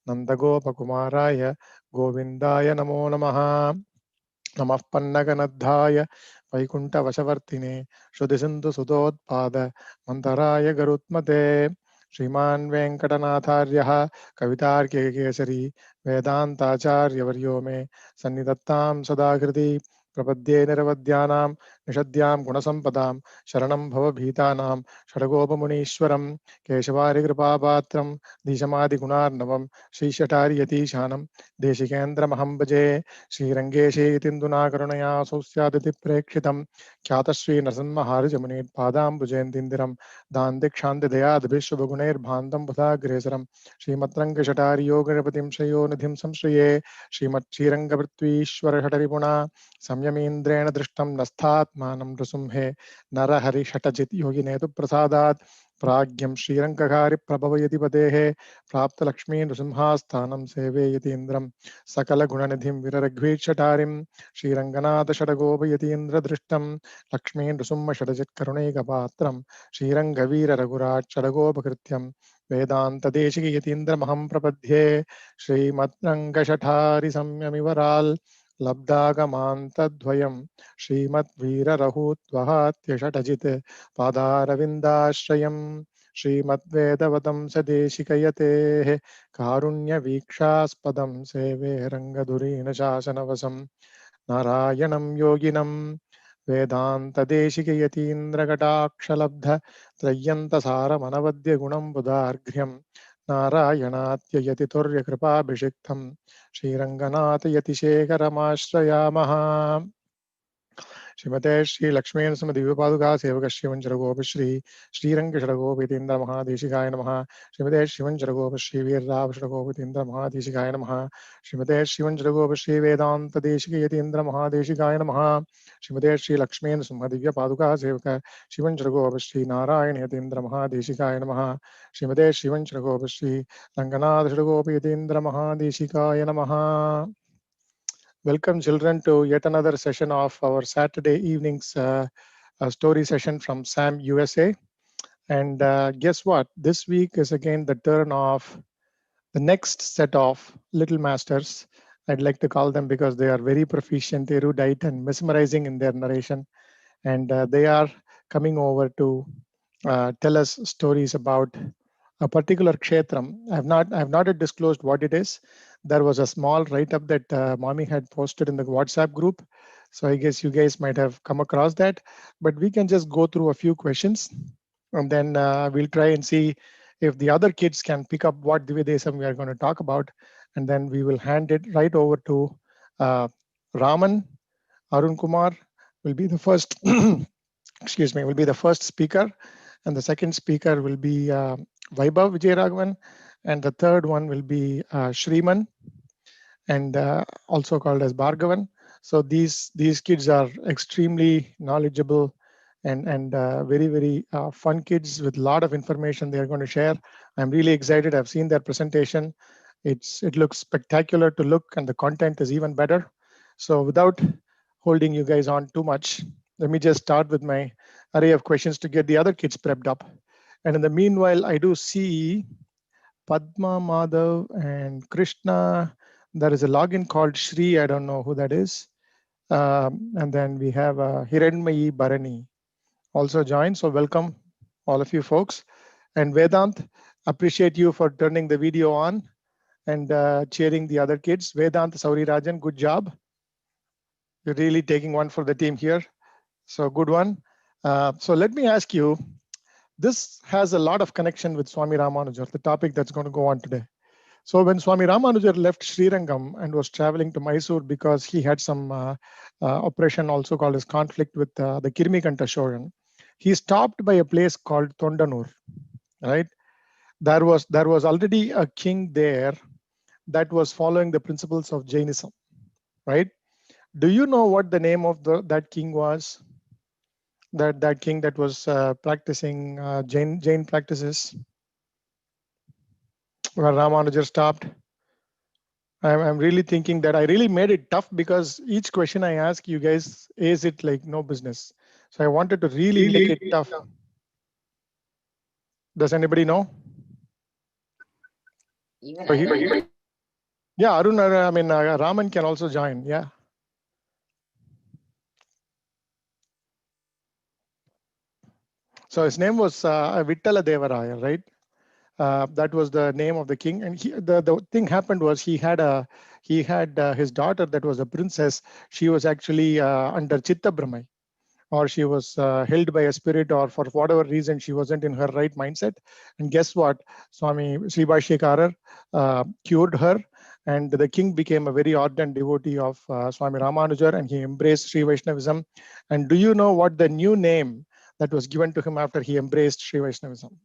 Nandagopakumaraya Govindaya Namo Namaha. Namah Pannaganadhaya Vaikuntha Vashavartine Shuddhisindu Sudodpada Mantaraya Garutmate Shriman Venkatanatharyaha Kavitarke Kesari Vedantacharya Varyo Me Sannidattam Sadakriti Prapadye Niravadyanam Nishadyam Gunasampadam Sharanam Bhavabhitanam Shadagopamunishwaram Keshavari Kripapatram Dishamadi Gunarnavam Shri Shatari Yatishanam Deshikendra Mahambaje Srirangeshe Tinduna Karunaya Sosyaditi Prekshitam Khyatashri Narasimhaharjamunit Padam Bhujentindiram Dandikshante Dayad Vishwagunair Bhandam Budha Gresaram Srimatranga Shatari Yogarapatim Shayo Nidhim Samshriye Srimat Srirangavritvishwara Shataripuna Samyamindrena Drishtam Nasthatmanam Rasumhe Narahari Shatajit Yoginetu Prasadat Pragyam Srirangakari Prabhavayati Padehe Prapta Lakshmi Nrusimhasthanam Seveyati Indram Sakala Gunanidhim Viraragvechatarim Sri Ranganatha Shadagopa Yatindra Drishtam Lakshmi Nrusumma Shadajit Karuneka Patram Sri Rangavira Raghurat Shadagopa Krityam Vedanta Deshiki Yatindra Maham Prapadhye Sri Matranga Shatari Samyamivaral Labdagamanta Dvayam Sri Mat Vira Rahut Vahatya Shatajit Padaravindastrayam Sri Mat Vedavatam Sadeshikayate Karunya Vikshaspadam Seve Rangadurina Shasanavasam Narayanam Yoginam Vedanta Deshikayati Indragatakshalabdha Trayanta Sara Manavadya Gunam Buddhargryam Narayanatya Yati Turya Kripa Bhishiktam Sri Ranganatha Yati Shekaramashrayamaha Shrimate Shri Lakshmi Nrsimha Divya Paduka Sevaka Shrivan Jaragopa Shri Sriranga Shragopa Tindra Mahadeshikaya Namaha Shrimate Shrivan Jaragopa Shri Virrav Shragopa Tindra Mahadeshikaya Namaha Shrimate Shrivan Jaragopa Shri Vedanta Deshikaya Tindra Mahadeshikaya Namaha Shrimate Shri Lakshmi Nrsimha Divya Paduka Sevaka Shrivan Jaragopa Shri Narayana Tindra Mahadeshikaya Namaha Shrimate Shrivan Jaragopa Shri Ranganath Shragopa Tindra Mahadeshikaya Namaha. Welcome, children, to yet another session of our Saturday evenings story session from SAM USA. And guess what? This week is again the turn of the next set of little masters. I'd like to call them because they are very proficient, erudite, and mesmerizing in their narration. And they are coming over to tell us stories about a particular kshetram. I have not yet disclosed what it is. There was a small write-up that Mommy had posted in the WhatsApp group. So I guess you guys might have come across that. But we can just go through a few questions and then we'll try and see if the other kids can pick up what Dividesam we are going to talk about. And then we will hand it right over to Raman. Arun Kumar will be the first, excuse me, will be the first speaker. And the second speaker will be Vaibhav Vijayaraghavan. And the third one will be Shriman, and also called as Bhargavan. So these kids are extremely knowledgeable and very, very fun kids with a lot of information they are going to share. I'm really excited. I've seen their presentation. It looks spectacular to look, and the content is even better. So without holding you guys on too much, let me just start with my array of questions to get the other kids prepped up. And in the meanwhile, I do see Padma, Madhav, and Krishna. There is a login called Shri. I don't know who that is. And then we have Hiranmayi Bharani also joined. So welcome all of you folks. And Vedant, appreciate you for turning the video on and cheering the other kids. Vedant Sauri Rajan, good job. You're really taking one for the team here. So good one. So let me ask you, this has a lot of connection with Swami Ramanuja, the topic that's going to go on today. So when Swami Ramanuja left Srirangam and was traveling to Mysore because he had some operation also called as conflict with the Kirmikanta Shogun, he stopped by a place called Tondanur, right? There was already a king there that was following the principles of Jainism, right? Do you know what the name of that king was? That king that was practicing Jain practices where Ramanuja stopped? I'm really thinking that I really made it tough because each question I ask you guys is it like no business. So I wanted to really make it tough. Does anybody know? Even So I don't. yeah, Arun, Raman can also join. Yeah. So his name was Vittala Devaraya, right? That was the name of the king. And the thing happened was he had his daughter that was a princess. She was actually under Chitta Brahmai, or she was held by a spirit, or for whatever reason she wasn't in her right mindset. And guess what? Swami Sri Bhashyakarar cured her, and the king became a very ardent devotee of Swami Ramanujar, and he embraced Sri Vaishnavism. And do you know what the new name that was given to him after he embraced Sri Vaishnavism?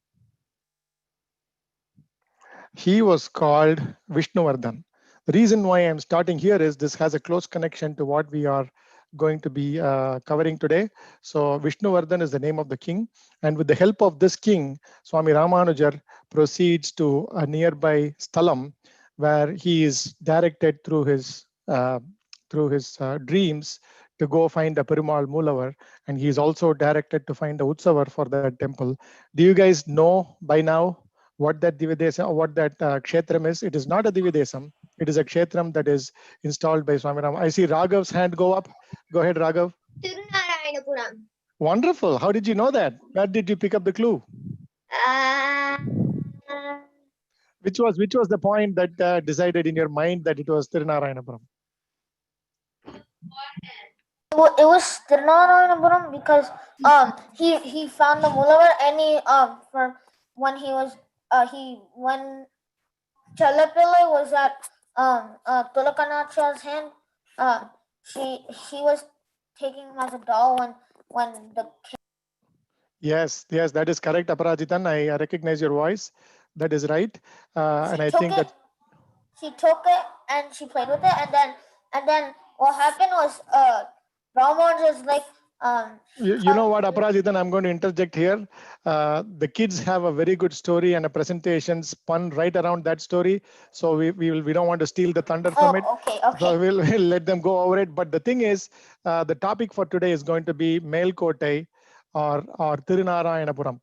He was called Vishnuvardhan. The reason why I'm starting here is this has a close connection to what we are going to be covering today. So Vishnuvardhan is the name of the king, and with the help of this king, Swami Ramanujar proceeds to a nearby Sthalam, where he is directed through his dreams to go find a Perumal Moolavar, and he is also directed to find a Utsavar for that temple. Do you guys know by now what that Dividesam or what that Kshetram is? It is not a Dividesam. It is a Kshetram that is installed by Swami Ram. I see Raghav's hand go up. Go ahead, Raghav. Thirunarayanapuram. Wonderful. How did you know that? Where did you pick up the clue? Uh, Which was the point that decided in your mind that it was Thirunarayanapuram? It was Thirunarayanapuram because he found the Mulavar, and he for when he was when Chalapille was at Tulakanacha's hand, she was taking him as a doll when the Yes, that is correct, Aparajitan. I recognize your voice. That is right. And I think that she took it and she played with it, and then what happened was Ramon just like you know what, Aparajitan, I'm going to interject here. The kids have a very good story and a presentation spun right around that story. So we don't want to steal the thunder from it. okay. So we'll let them go over it. But the thing is, the topic for today is going to be Melkotai or Thirunarayanapuram.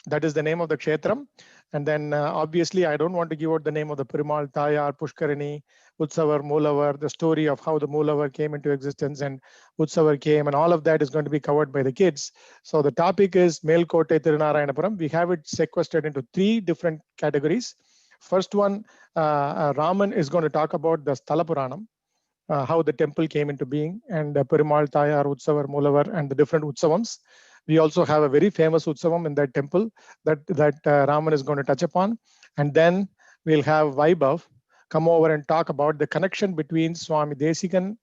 That is the name of the Kshetram. And then obviously, I don't want to give out the name of the Perumal, Tayar, Pushkarini, Utsavar, Moolavar, the story of how the Moolavar came into existence and Utsavar came, and all of that is going to be covered by the kids. So the topic is Melkote Thirunarayanapuram. We have it sequestered into 3 different categories. First one, Raman is going to talk about the Sthala Puranam, how the temple came into being, and Perumal, Tayar, Utsavar, Moolavar, and the different Utsavams. We also have a very famous Utsavam in that temple that Raman is going to touch upon. And then we'll have Vaibhav come over and talk about the connection between Swami Desikan,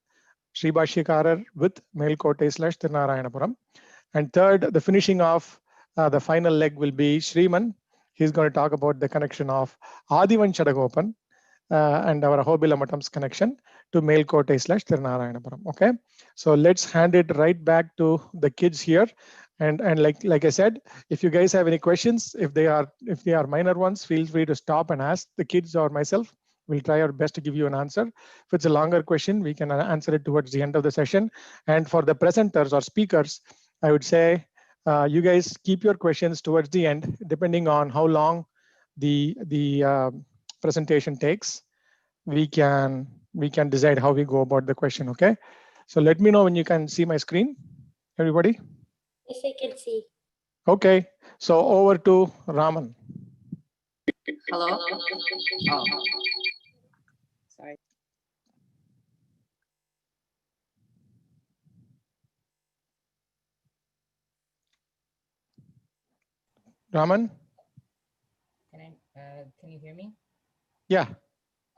Sri Bhashyakarar with Melkote / Thirunarayanapuram. And third, the finishing off, the final leg will be Sriman. He's going to talk about the connection of Adivan Chadagopan and our Ahobila Mattam's connection to Melkote / Thirunarayanapuram. Okay, so let's hand it right back to the kids here. And like I said, if you guys have any questions, if they are minor ones, feel free to stop and ask the kids or myself. We'll try our best to give you an answer. If it's a longer question, we can answer it towards the end of the session. And for the presenters or speakers, I would say you guys keep your questions towards the end, depending on how long the presentation takes. We can decide how we go about the question. Okay, so let me know when you can see my screen, everybody. Yes, I can see. Okay, so over to Raman. Hello? Oh. Sorry. Raman? Can you hear me? Yeah.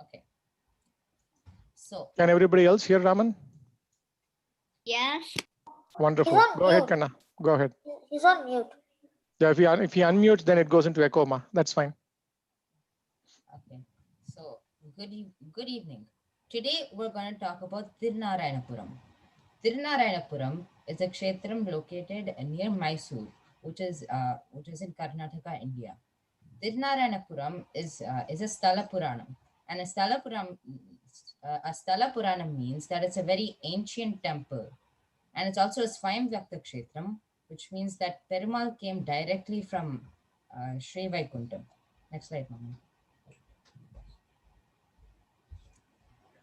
Okay. So. Can everybody else hear Raman? Yes. Wonderful. Go ahead, Kanna. Go ahead. He's on mute. Yeah, if he unmutes, then it goes into echo, ma. That's fine. Okay. So, good evening. Today, we're going to talk about Thirunarayanapuram. Thirunarayanapuram is a kshetram located near Mysore, which is in Karnataka, India. Thirunarayanapuram is a Sthala Puranam, and a Sthala Puranam means that it's a very ancient temple, and it's also a Swayamvyakta kshetram, which means that Perumal came directly from Sri Vaikuntham. Next slide, Mama.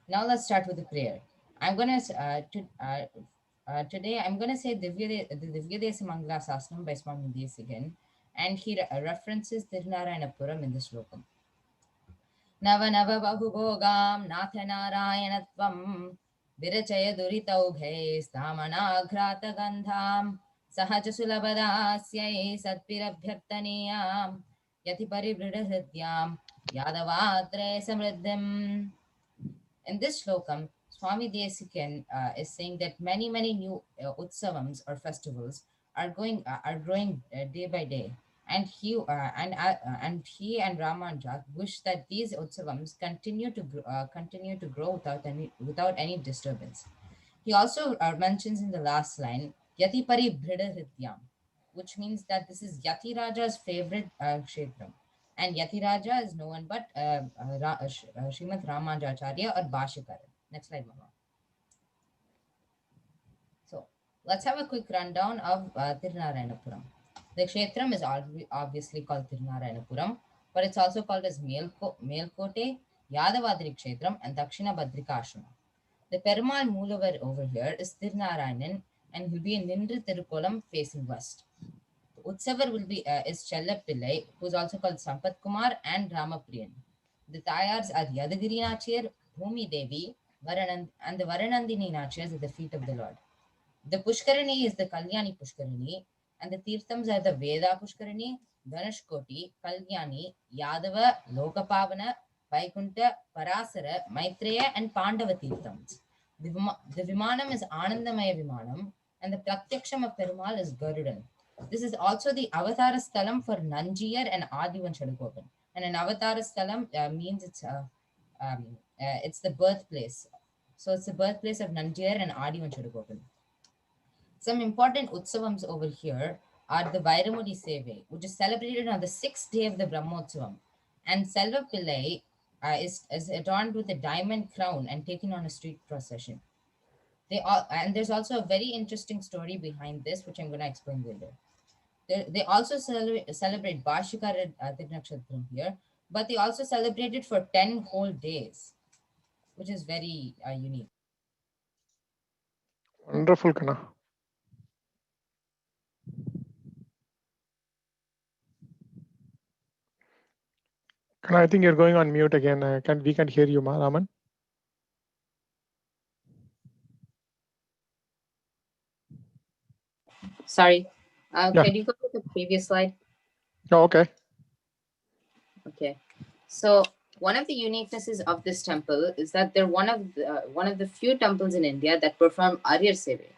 Now let's start with the prayer. I'm gonna today I'm gonna say the Divyadesa Mangala Sasnam by Swami Desikan, and he references Thirunarayanapuram in this lokam. नव नव बहुभोगां नाथ नारायणत्वं विरचय दुरितौघैस्तामनाघ्रातगन्धां सहज सुलभदास्यै सत्पिरभ्यर्थनीयां यतिपरिबृढहृद्यां यादवात्रे समृद्धिम्. In this slokam, Swami Desikan is saying that many new utsavams or festivals are growing day by day, and he and Ramanjat wish that these utsavams continue to grow without any disturbance. He also mentions in the last line Yati Pari Brida Hrityam, which means that this is Yati Raja's favorite kshetram. And Yati Raja is no one but Srimad Ramanjacharya or Bhashikara. Next slide, Mama. So let's have a quick rundown of Thirunarayanapuram. The kshetram is obviously called Thirunarayanapuram, but it's also called as Melkote, Yadavadri Kshetram, and Dakshina Badrika Ashrama. The Perumal Moolavar over here is Thirunarayanan, and will be in Nindru Tirukolam facing west. The Utsavar will be is Chellapillai, who is also called Sampath Kumar and Ramapriyan. The Tayars are Yadagiri Nachir, Bhumi Devi, and the Varanandini Nachirs at the feet of the Lord. The Pushkarani is the Kalyani Pushkarani, and the Tirthams are the Veda Pushkarani, Dhanushkoti, Kalyani, Yadava, Lokapavana, Vaikunta, Parasara, Maitreya, and Pandava Tirthams. The Vimanam is Anandamaya Vimanam, and the Pratyaksham of Perumal is Garudan. This is also the Avatara Sthalam for Nanjiyar and Adivan Shadagopan. And an Avatara Sthalam means it's the birthplace. So it's the birthplace of Nanjiyar and Adivan Shadagopan. Some important utsavams over here are the Vairamudi Seve, which is celebrated on the 6th day of the Brahmotsavam. And Selva Pillai is adorned with a diamond crown and taken on a street procession. And there's also a very interesting story behind this, which I'm going to explain later. They also celebrate Bhashikara Tirnakshatram here, but they also celebrate it for 10 whole days, which is very unique. Wonderful, Kana. Kana, I think you're going on mute again. We can't hear you, Raman. Sorry. Can you go to the previous slide? Oh, okay. Okay. So one of the uniquenesses of this temple is that they're one of the few temples in India that perform Arya Seve.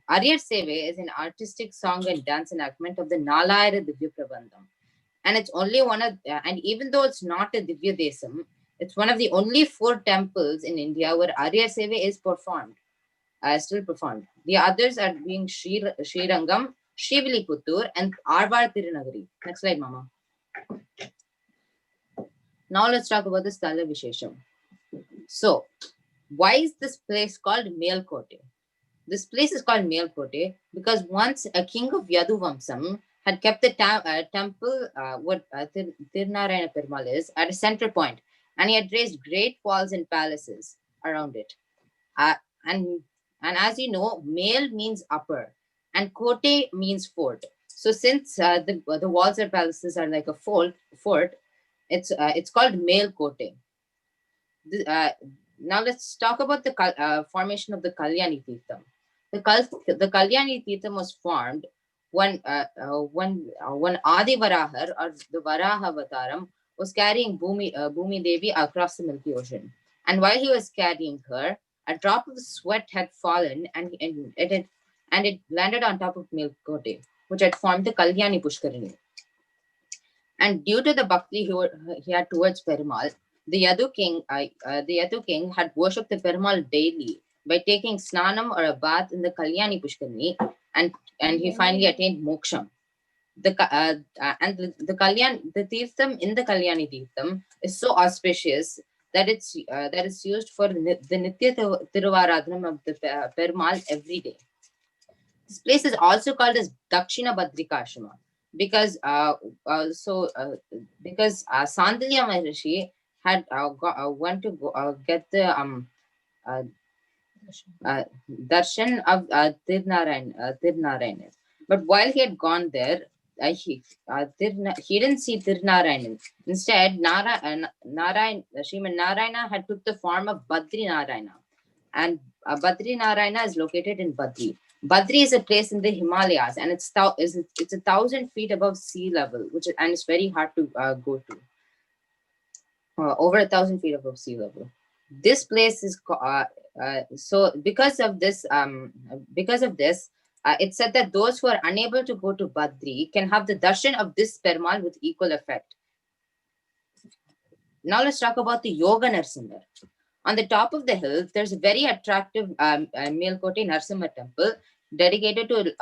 Arya Seve is an artistic song and dance enactment of the Nalayara Divya Prabandham. And it's only and even though it's not a Divya Desam, it's one of the only 4 temples in India where Arya Seve is still performed. The others are being Srirangam, Sriviliputtur, and Arvar Tirunagari. Next slide, Mama. Now let's talk about the Sthala Vishesham. So, why is this place called Melkote? This place is called Melkote because once a king of Yadu Vamsam had kept the temple, what Thirunarayana Perumal is, at a center point, and he had raised great walls and palaces around it. And as you know, Mel means upper, and Kote means fort. So since the walls and palaces are like a fort, it's called Melkote. Now let's talk about the formation of the Kalyani Tirtham. The Kalyani Tirtham was formed when Adi Varahar or the Varaha Avataram was carrying Bhumi Devi across the Milky Ocean. And while he was carrying her, a drop of sweat had fallen and it landed on top of Melkote, which had formed the Kalyani Pushkarani. And due to the bhakti he had towards Perumal, the Yadu king had worshipped the Perumal daily by taking snanam or a bath in the Kalyani Pushkarani, and he finally attained moksham. The Tirtham in the Kalyani Tirtham is so auspicious that it's used for the Nitya Tiruvaradhanam of the Perumal every day. This place is also called as Dakshina Badrika Ashrama because Sandilya Maharishi had went to get the darshan of Thirunarayanan. But while he had gone there, he didn't see Thirunarayanan. Instead, Sriman Narayana had took the form of Badri Narayana. And Badri Narayana is located in Badri. Badri is a place in the Himalayas, and it's 1,000 feet above sea level, and it's very hard to go to. Over 1,000 feet above sea level. This place is so because of this. It's said that those who are unable to go to Badri can have the darshan of this Perumal with equal effect. Now let's talk about the Yoga Narsimha. On the top of the hill, there's a very attractive Melkote Narsimha temple dedicated to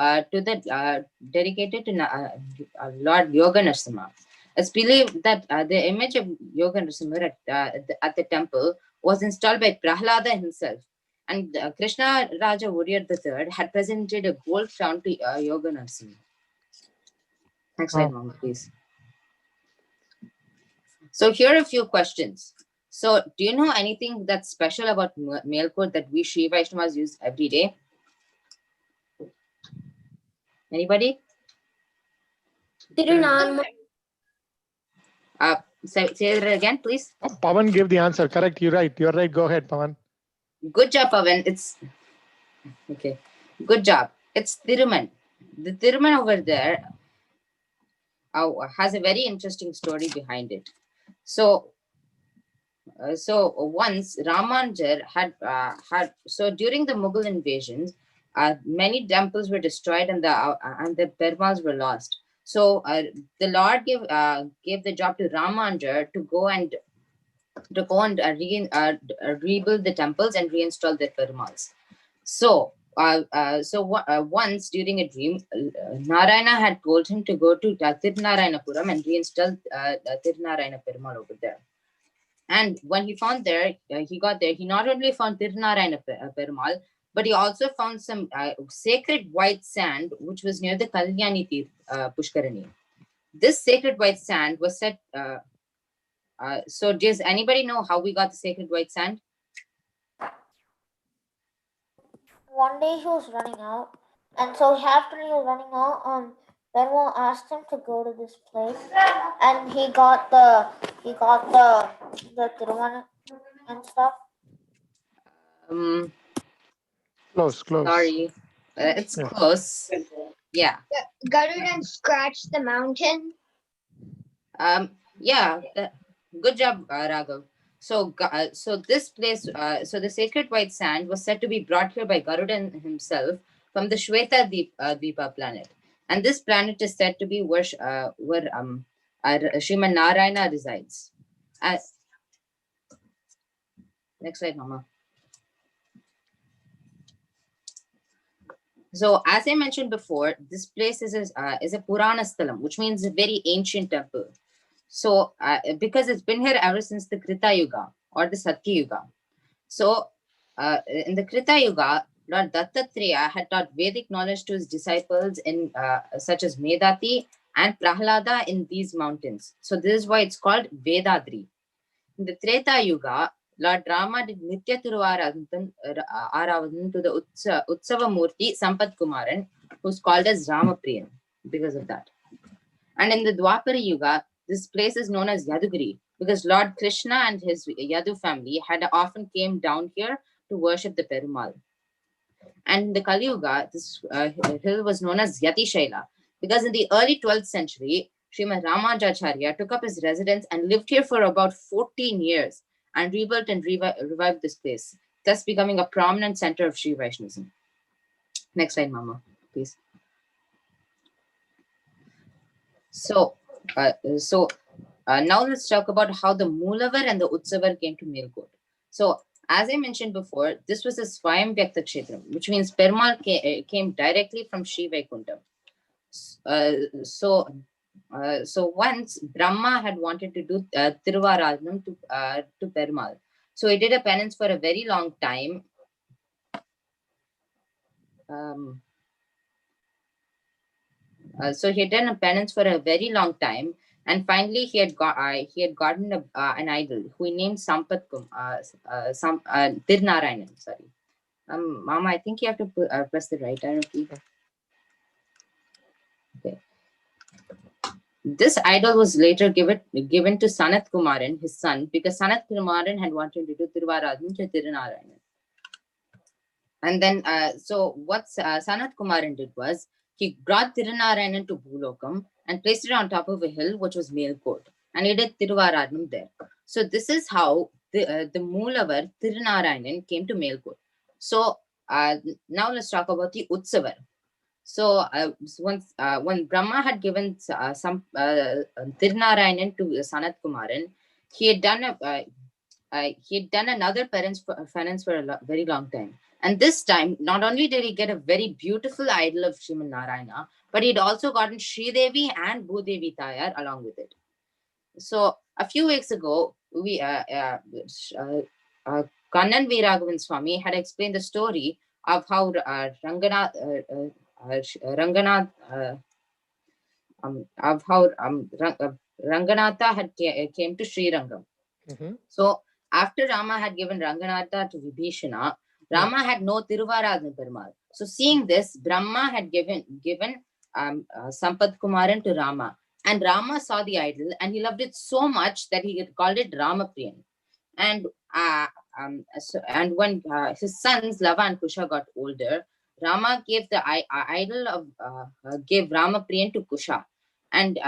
Lord Yoga Narsimha. It's believed that the image of Yoga Narsimha at the temple was installed by Prahlada himself, and Krishna Raja Warrior III had presented a gold crown to Yoga Narsimha. Next slide, Mama, please. So here are a few questions. So do you know anything that's special about Melkot that we Sri Vaishnavas use every day? Anybody? Thirunarayanapuram. Say that again, please. Pawan gave the answer. Correct. You're right. You're right. Go ahead, Pawan. Good job, Pavan. It's okay. Good job. It's Thiruman. The Thiruman over there has a very interesting story behind it. So once Ramanujar so during the Mughal invasions, many temples were destroyed and the Perumals were lost. So the Lord gave the job to Ramanujar to go and rebuild the temples and reinstall the Perumals. So once during a dream, Narayana had told him to go to Thirunarayanapuram and reinstall Thirunarayana Perumal over there. And when he got there, he not only found Thirunarayana Perumal, but he also found some sacred white sand, which was near the Kalyani Pushkarani. This sacred white sand was set. So does anybody know how we got the sacred white sand? One day he was running out, and so after he was running out, Benwell asked him to go to this place, and he got the Thiruman and stuff. Close. Sorry, it's close. Yeah. Garudan scratched the mountain. Yeah. Good job, Raghav. So this place, so the sacred white sand was said to be brought here by Garudan himself from the Shweta Deepa planet, and this planet is said to be where Sriman Narayana resides. Next slide, Mama. So as I mentioned before, this place is a Purana Sthalam, which means a very ancient temple. So because it's been here ever since the Krita Yuga or the Satya Yuga. So in the Krita Yuga, Lord Dattatreya had taught Vedic knowledge to his disciples in such as Medati and Prahlada in these mountains. So this is why it's called Vedadri. In the Treta Yuga, Lord Rama did Nitya Tiruvaradhan to the Utsava Murti Sampat Kumaran, who's called as Ramapriyan because of that. And in the Dwapara Yuga, this place is known as Yadugiri because Lord Krishna and his Yadu family had often came down here to worship the Perumal. And in the Kali Yuga, this hill was known as Yati Shaila because in the early 12th century, Srimad Ramanujacharya took up his residence and lived here for about 14 years and rebuilt and revived this place, thus becoming a prominent center of Sri Vaishnavism. Next slide, Mama, please. So now let's talk about how the Moolavar and the Utsavar came to Melkot. So as I mentioned before, this was a Swayam Vyakta Kshetram, which means Perumal came directly from Sri Vaikuntham. So once Brahma had wanted to do Tiruvaradhanam to Perumal. So he did a penance for a very long time. So he had done a penance for a very long time And finally, he had gotten an idol who he named Thirunarayanan. Sorry, Mama, I think you have to press the right arrow key. Okay. This idol was later given to Sanat Kumaran, his son, because Sanat Kumaran had wanted to do Tiruvaradhan to Thirunarayanan. And then, so what Sanat Kumaran did was, he brought Thirunarayanan to Bhulokam and placed it on top of a hill, which was Melkot. And he did Tiruvaradhanam there. So this is how the Moolavar Thirunarayanan came to Melkot. So now let's talk about the Utsavar. So when Brahma had given some Thirunarayanan to Sanat Kumaran, he had done another penance for a very long time. And this time, not only did he get a very beautiful idol of Sriman Narayana, but he'd also gotten Sridevi and Bhudevi Tayar along with it. So a few weeks ago, we Kannan Veeraghavan Swami had explained the story of how Ranganatha had came to Sri Rangam. So after Rama had given Ranganatha to Vibhishana, Rama had no Tiruvaradhan Perumal. So seeing this, Brahma had given Sampath Kumaran to Rama. And Rama saw the idol and he loved it so much that he had called it Ramapriyan. And when his sons Lava and Kusha got older, Rama gave the idol of gave Ramapriyan to Kusha, and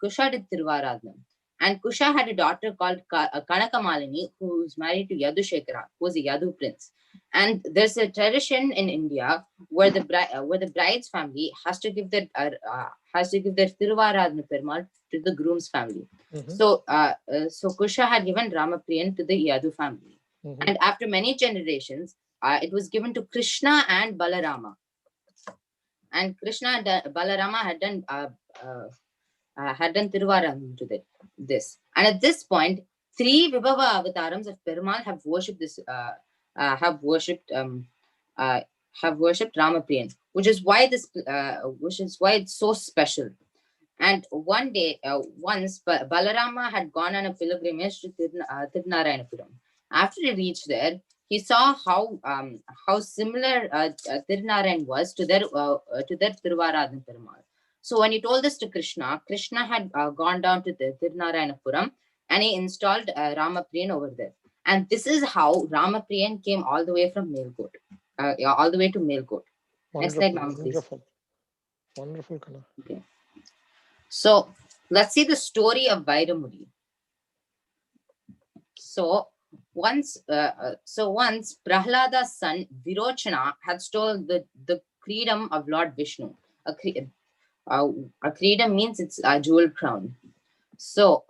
Kusha did Tiruvaradhanam. And Kusha had a daughter called Kanakamalini, who was married to Yadushekhara, who was a Yadu prince. And there's a tradition in India where the bride's family has to give their Tiruvaradhana Perumal to the groom's family. So Kusha had given Ramapriyan to the Yadu family. And after many generations, it was given to Krishna and Balarama. And Krishna and Balarama had done Tiruvaradhanam to this. And at this point, 3 Vibhava avatarams of Perumal have worshipped this. Have worshipped Ramapriyan, which is why it's so special. And one day, once Balarama had gone on a pilgrimage to Thirunarayanapuram. After he reached there, he saw how similar Thirunarayan was to their Tiruvaradhan Perumal. So when he told this to Krishna, Krishna had gone down to the Thirunarayanapuram and he installed Ramapriyan over there. And this is how Ramapriyan came all the way from Melkot, all the way to Melkot. Next slide, Mama, please. Wonderful, Kana. Okay. So let's see the story of Vairamudi. So once Prahlada's son Virochana had stolen the freedom of Lord Vishnu. A freedom means it's a jewel crown. So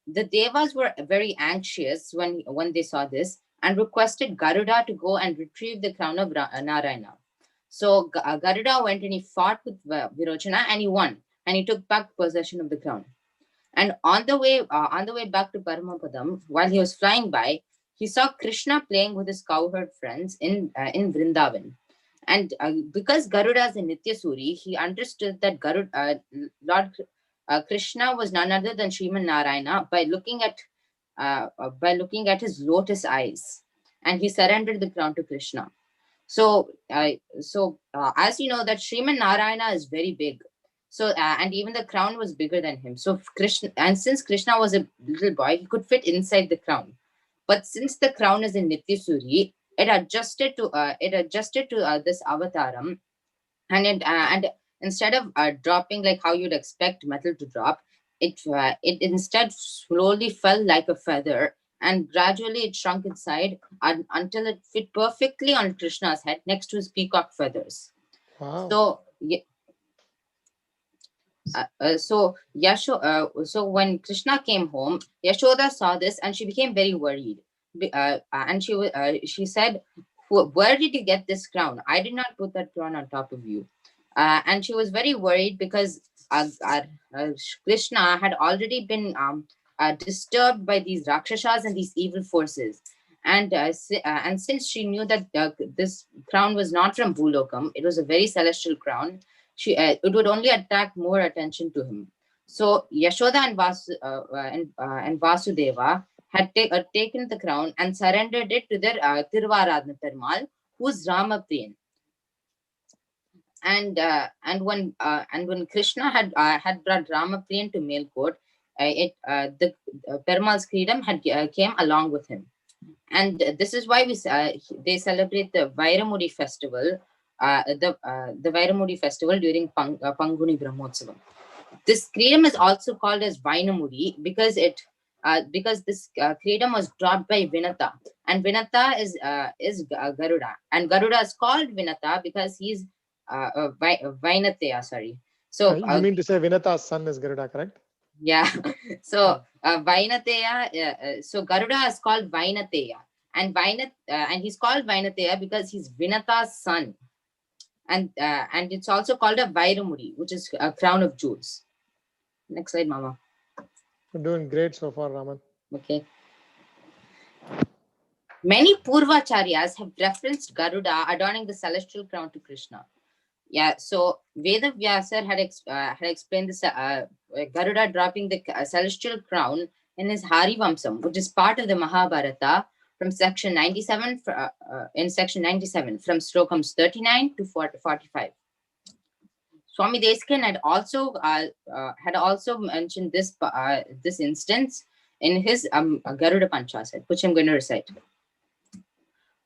the Devas were very anxious when they saw this and requested Garuda to go and retrieve the crown of Narayana. So Garuda went and he fought with Virochana and he won, and he took back possession of the crown. And on the way back to Paramapadam, while he was flying by, he saw Krishna playing with his cowherd friends in Vrindavan. And because Garuda is a Nityasuri, he understood that Lord Krishna was none other than Sriman Narayana by looking at his lotus eyes, and he surrendered the crown to Krishna. So as you know that Sriman Narayana is very big. So and even the crown was bigger than him. So since Krishna was a little boy, he could fit inside the crown. But since the crown is in Nityasuri, it adjusted to this avataram, and instead of dropping like how you'd expect metal to drop, it instead slowly fell like a feather, and gradually it shrunk inside until it fit perfectly on Krishna's head next to his peacock feathers. Wow. So so when Krishna came home, Yashoda saw this and she became very worried. And she said, "Where did you get this crown? I did not put that crown on top of you." And she was very worried because Krishna had already been disturbed by these Rakshasas and these evil forces. And since she knew that this crown was not from Bhulokam, it was a very celestial crown, it would only attract more attention to him. So Yashoda and Vasudeva had taken the crown and surrendered it to their Thiruvaradna Perumal, who's Ramapriyan. And when Krishna had brought Ramapriyan to Melkot, the Perumal's freedom had came along with him. And this is why they celebrate the Vairamudi festival, the Vairamudi festival during Panguni Brahmotsavam. This Kridam is also called as Vainamudi because this Kridam was dropped by Vinata, and Vinata is Garuda, and Garuda is called Vinata because he's Vainateya. Sorry. So you mean to say Vinata's son is Garuda, correct? Yeah. So Vainateya. So Garuda is called Vainateya, and and he's called Vainateya because he's Vinata's son, and it's also called a Vairamudi, which is a crown of jewels. Next slide, Mama. You're doing great so far, Raman. Okay. Many Purvacharyas have referenced Garuda adorning the celestial crown to Krishna. Yeah, so Veda Vyasar had explained this Garuda dropping the celestial crown in his Harivamsam, which is part of the Mahabharata, from section 97 in section 97 from slokams 39 to 45. Swami Desikan had also mentioned this instance in his Garuda Panchasat, which I'm going to recite.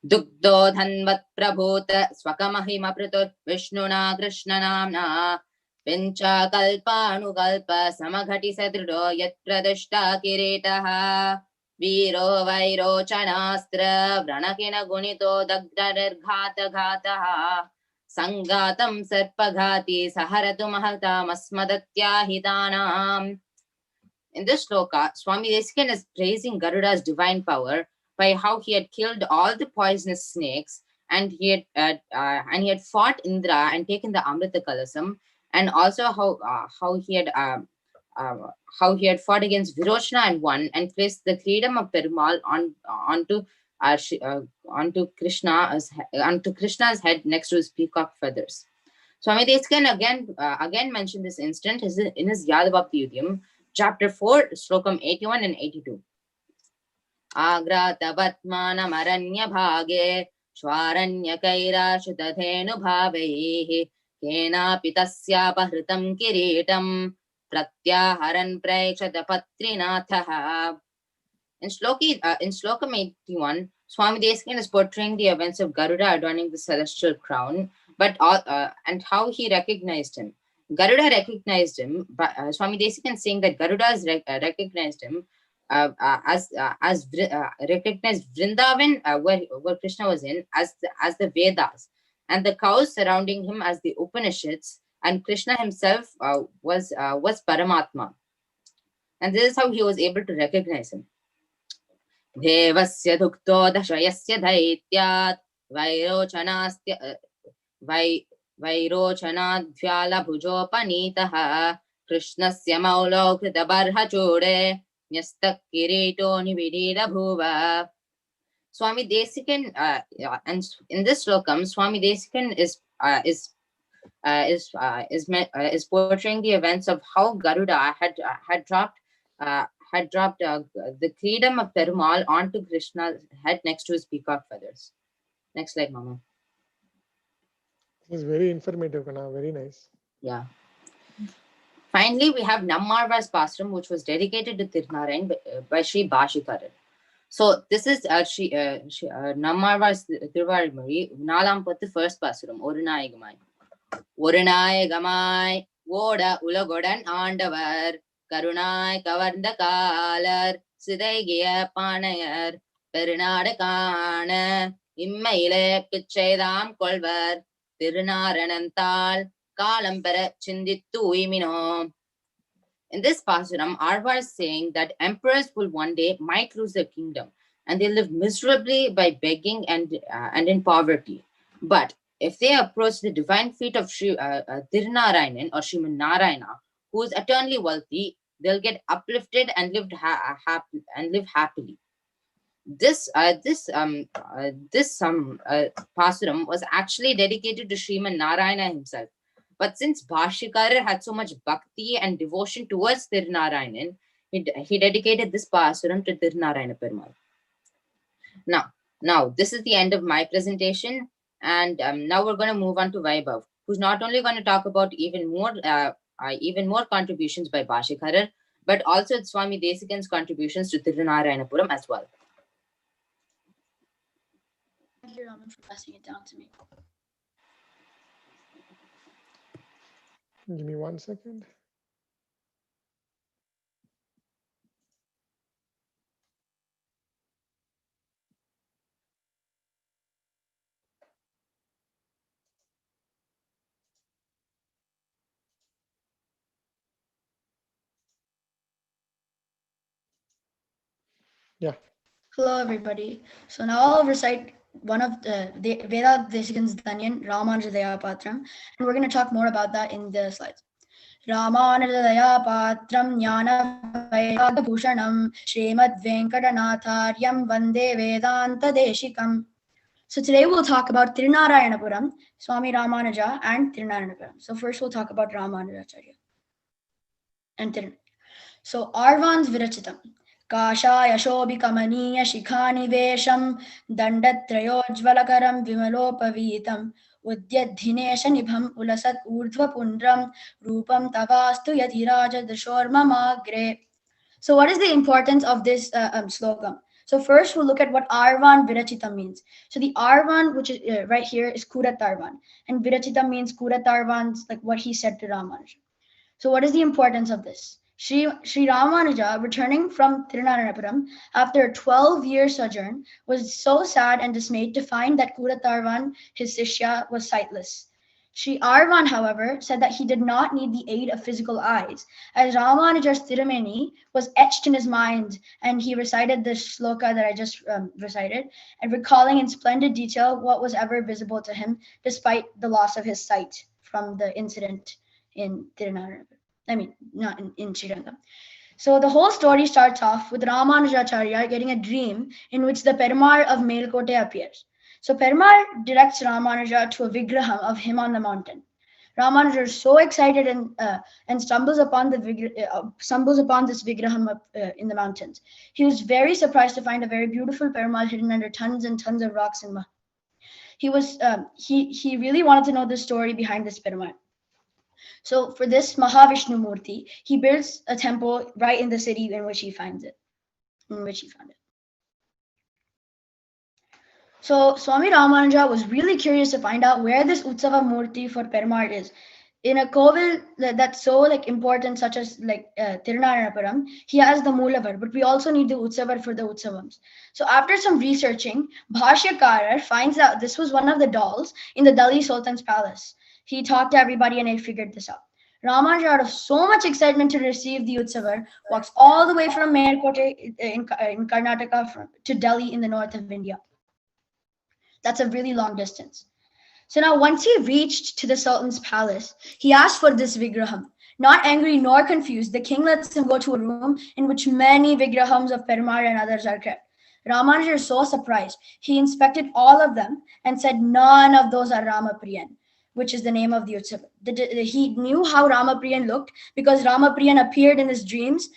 Dugdho dhanvat prabhota swakamahima pratot Vishnuna Krishna namna Pincha kalpa anukalpa samaghati sadrudo yat pradishta kiretaha Viro vairo chanastra vranakena gunito dagdarirghata ghataha Sangatam sarpaghati saharatu mahata masmadatyahitanam. In this shloka, Swami Desikan is praising Garuda's divine power by how he had killed all the poisonous snakes, and he had fought Indra and taken the Amrita Kalasam, and also how he had fought against Virochana and won, and placed the freedom of Perumal onto Krishna's head next to his peacock feathers. Swami Desikan again mentioned this incident in his Yadavapti Yudhyam, chapter 4, slokam 81 and 82. Agrata Batmana Maranya Bhage Shwaranya Kairashutadhenu Bhavehi Kena Pitasya Pahritam Kiritam Pratyaharan Prekshata Patrinathaha. In slokam 81, Swami Desikan is portraying the events of Garuda adorning the celestial crown, and how he recognized him. Garuda recognized him, but Swami Desikan saying that Garuda has recognized him recognized Vrindavan, where Krishna was in, as the Vedas, and the cows surrounding him as the Upanishads, and Krishna himself was Paramatma, and this is how he was able to recognize him. Devasya dukto dashayasya daityat vairochanadvyala bhujopanitaha Krishnasya maulo krita barha chode nyastak kirito nividira bhuva. Swami Desikan, and in this slokam, Swami Desikan is portraying the events of how Garuda had dropped the Kridam of Perumal onto Krishna's head next to his peacock feathers. Next slide, Mama. This is very informative, Kana. Very nice. Yeah. Finally, we have Nammarvar's Pasuram, which was dedicated to Thirunarayan by Sri Bhashikaran. So this is Nammarvar's Thiruvarimari, Nalam Pattu first Pasuram, Orunayagamai. Orunayagamai, Voda Ulagodan Andavar, Karunai Kavarnda Kalar, Sidaigiya Panayar, Perinada Kana, Immaile Pichedam Kolvar, Thirunaranantal, Kalampera Chindittu Imino. In this Pasuram, Arvar is saying that emperors will one day might lose their kingdom, and they live miserably by begging and in poverty. But if they approach the divine feet of Thirunarayanan or Sriman Narayana, who is eternally wealthy, they'll get uplifted and live happily. This Pasuram was actually dedicated to Sriman Narayana himself, But since Bhashyakarar had so much bhakti and devotion towards Thirunarayanan, he dedicated this Pasuram to Thirunarayanapuram. Now, this is the end of my presentation, and now we're going to move on to Vaibhav, who's not only going to talk about even more contributions by Bhashyakarar, but also Swami Desikan's contributions to Thirunarayanapuram as well. Thank you, Raman, for passing it down to me. Give me 1 second. Yeah. Hello, everybody. So now I'll recite one of the Veda Desikan's Danyan, Ramanujadaya Patram, and we're going to talk more about that in the slides. Ramanujadaya Patram Jnana Vairagabhushanam Srimad Venkatanathāryam Vande Vedanta Deshikam. So today we'll talk about Thirunarayanapuram, Swami Ramanuja, and Thirunarayanapuram. So first we'll talk about Ramanujacharya and Thirunarayana. So Arvan's Virachitam. Kashaya Shobhikamanīya Shikhānivesham Dandatrayojvalakaram Vimalopavitam Udyadhinesha Nibham Ulasat Urdhvapundram Rupam Tavastu Yadhiraja Dashormamagre. So what is the importance of this slokam? So first we'll look at what Arvan Virachitam means. So the Arvan, which is right here, is Kuratarvan, and Virachitam means Kuratarvan's, like what he said to Ramanuja. So what is the importance of this? Sri Ramanuja, returning from Thirunarayanapuram after a 12-year sojourn, was so sad and dismayed to find that Kuratarvan, his Sishya, was sightless. Sri Arvan, however, said that he did not need the aid of physical eyes, as Ramanuja's Tirumeni was etched in his mind, and he recited this shloka that I just recited, and recalling in splendid detail what was ever visible to him, despite the loss of his sight from the incident in Thirunarayanapuram. I mean, not in Sri Lanka. So the whole story starts off with Ramanujacharya getting a dream in which the Perumal of Melkote appears. So Perumal directs Ramanuja to a vigraham of him on the mountain. Ramanuja is so excited and stumbles upon this vigraham in the mountains. He was very surprised to find a very beautiful Perumal hidden under tons and tons of rocks and mud. He really wanted to know the story behind this Perumal. So for this Mahavishnu Murti, he builds a temple right in the city in which he found it. So Swami Ramanuja was really curious to find out where this Utsava Murti for Perumal is. In a kovil that's so important, such as Thirunarayanapuram, he has the Moolavar, but we also need the Utsavar for the Utsavams. So after some researching, Bhashyakarar finds out this was one of the dolls in the Delhi Sultan's palace. He talked to everybody and he figured this out. Ramanuja, out of so much excitement to receive the Utsavar, walks all the way from Melkote in Karnataka to Delhi in the north of India. That's a really long distance. So now once he reached to the Sultan's palace, he asked for this vigraham. Not angry nor confused, the king lets him go to a room in which many vigrahams of Perumal and others are kept. Ramanuja is so surprised. He inspected all of them and said none of those are Ramapriyan, which is the name of the Utsava. He knew how Ramapriyan looked because Ramapriyan appeared in his dreams.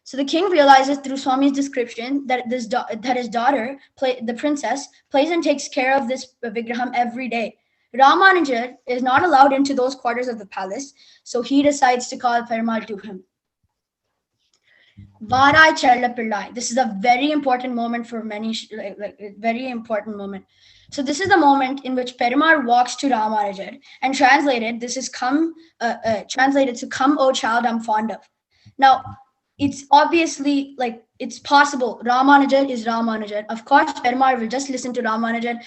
So the king realizes through Swami's description that his daughter, the princess, plays and takes care of this vigraham every day. Ramanuja is not allowed into those quarters of the palace, so he decides to call Perumal to him. Varai Chellapillai. This is a very important moment for many, very important moment. So this is the moment in which Perumal walks to Ramanuja, and translated, this is translated to "Come, O child I'm fond of." Now, it's obviously it's possible. Ramanuja is Ramanuja. Of course, Perumal will just listen to Ramanuja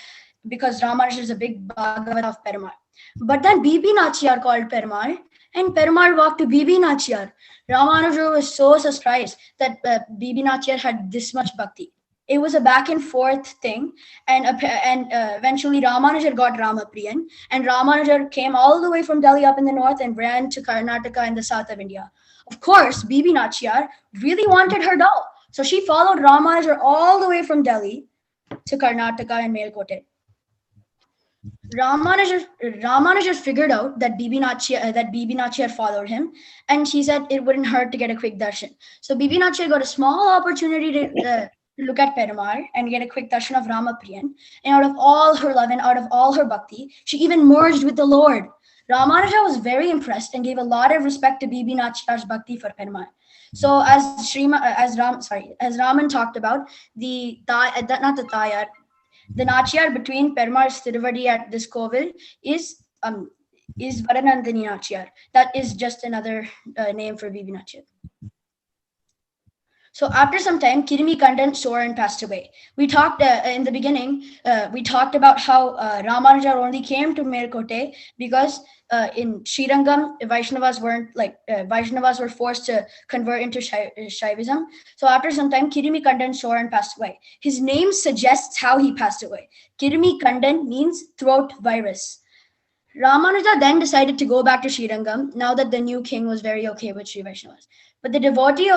because Ramanuja is a big Bhagavat of Perumal. But then Bibi Nachiyar called Perumal, and Perumal walked to Bibi Nachiyar. Ramanuja was so surprised that Bibi Nachiyar had this much bhakti. It was a back and forth thing, and eventually Ramanuja got Ramapriyan, and Ramanuja came all the way from Delhi up in the north and ran to Karnataka in the south of India. Of course, Bibi Nachiyar really wanted her doll, so she followed Ramanuja all the way from Delhi to Karnataka and Melkote. Ramanuja figured out that Bibi Nachiyar followed him, and she said it wouldn't hurt to get a quick darshan. So Bibi Nachiyar got a small opportunity to look at Perumal and get a quick darshan of Ramapriyan. And out of all her love and out of all her bhakti, she even merged with the Lord. Ramanuja was very impressed and gave a lot of respect to Bibi Nachiyar's bhakti for Perumal. So as Raman talked about, the Nachiyar between Perumal's Tiruvadi at this Kovil is Varanandani Nachiyar. That is just another name for Bibi Nachiyar. So after some time, Kirimi Kandan Soren passed away. We talked in the beginning, we talked about how Ramanuja only came to Merkote because in Srirangam, Vaishnavas were forced to convert into Shaivism. So after some time, Kirimi Kandan Soren passed away. His name suggests how he passed away. Kirimi Kandan means throat virus. Ramanuja then decided to go back to Srirangam now that the new king was very okay with Sri Vaishnavas. But the devotees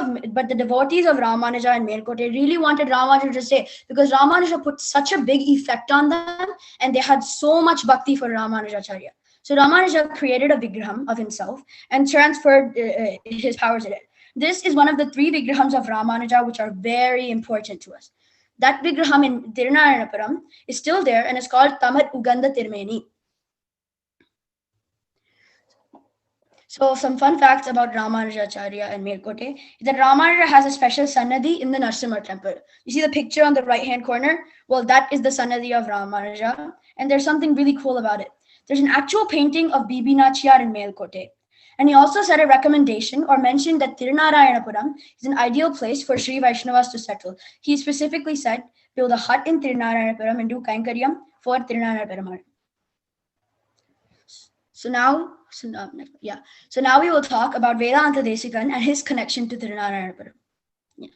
of Ramanuja and Merkote really wanted Ramanuja to stay because Ramanuja put such a big effect on them and they had so much bhakti for Ramanujacharya. So Ramanuja created a vigraham of himself and transferred his powers in it. This is one of the 3 vigrahams of Ramanuja which are very important to us. That vigraham in Thirunarayanapuram is still there and is called Tamat Uganda Tirmeni. So some fun facts about Ramanujacharya and Merkote is that Ramanuja has a special Sannadhi in the Narasimha temple. You see the picture on the right-hand corner? Well, that is the Sannadhi of Ramanuja. And there's something really cool about it. There's an actual painting of Bibi Nachiyar in Merkote. And he also said a recommendation or mentioned that Thirunarayanapuram is an ideal place for Sri Vaishnavas to settle. He specifically said, build a hut in Thirunarayanapuram and do Kainkaryam for Thirunarayanapuram. So now we will talk about Vedanta Desikan and his connection to Thirunarayanapuram. Yeah.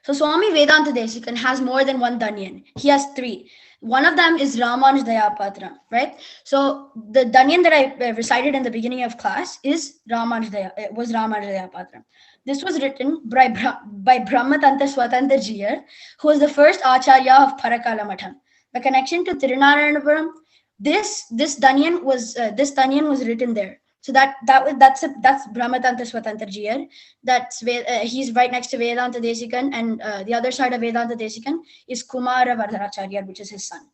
So Swami Vedanta Desikan has more than one Danyan. He has 3. One of them is Ramanujayapatram, right? So the Danyan that I recited in the beginning of class was Ramanujayapatram. This was written by Brahmatantra Swatantra Jiyar, who was the first Acharya of Parakala Matham. The connection to Thirunarayanapuram, this Danyan was written there. So that's Brahmatantra Swatantra Jiyar. He's right next to Vedanta Desikan, and the other side of Vedanta Desikan is Kumara Vardharacharya, which is his son.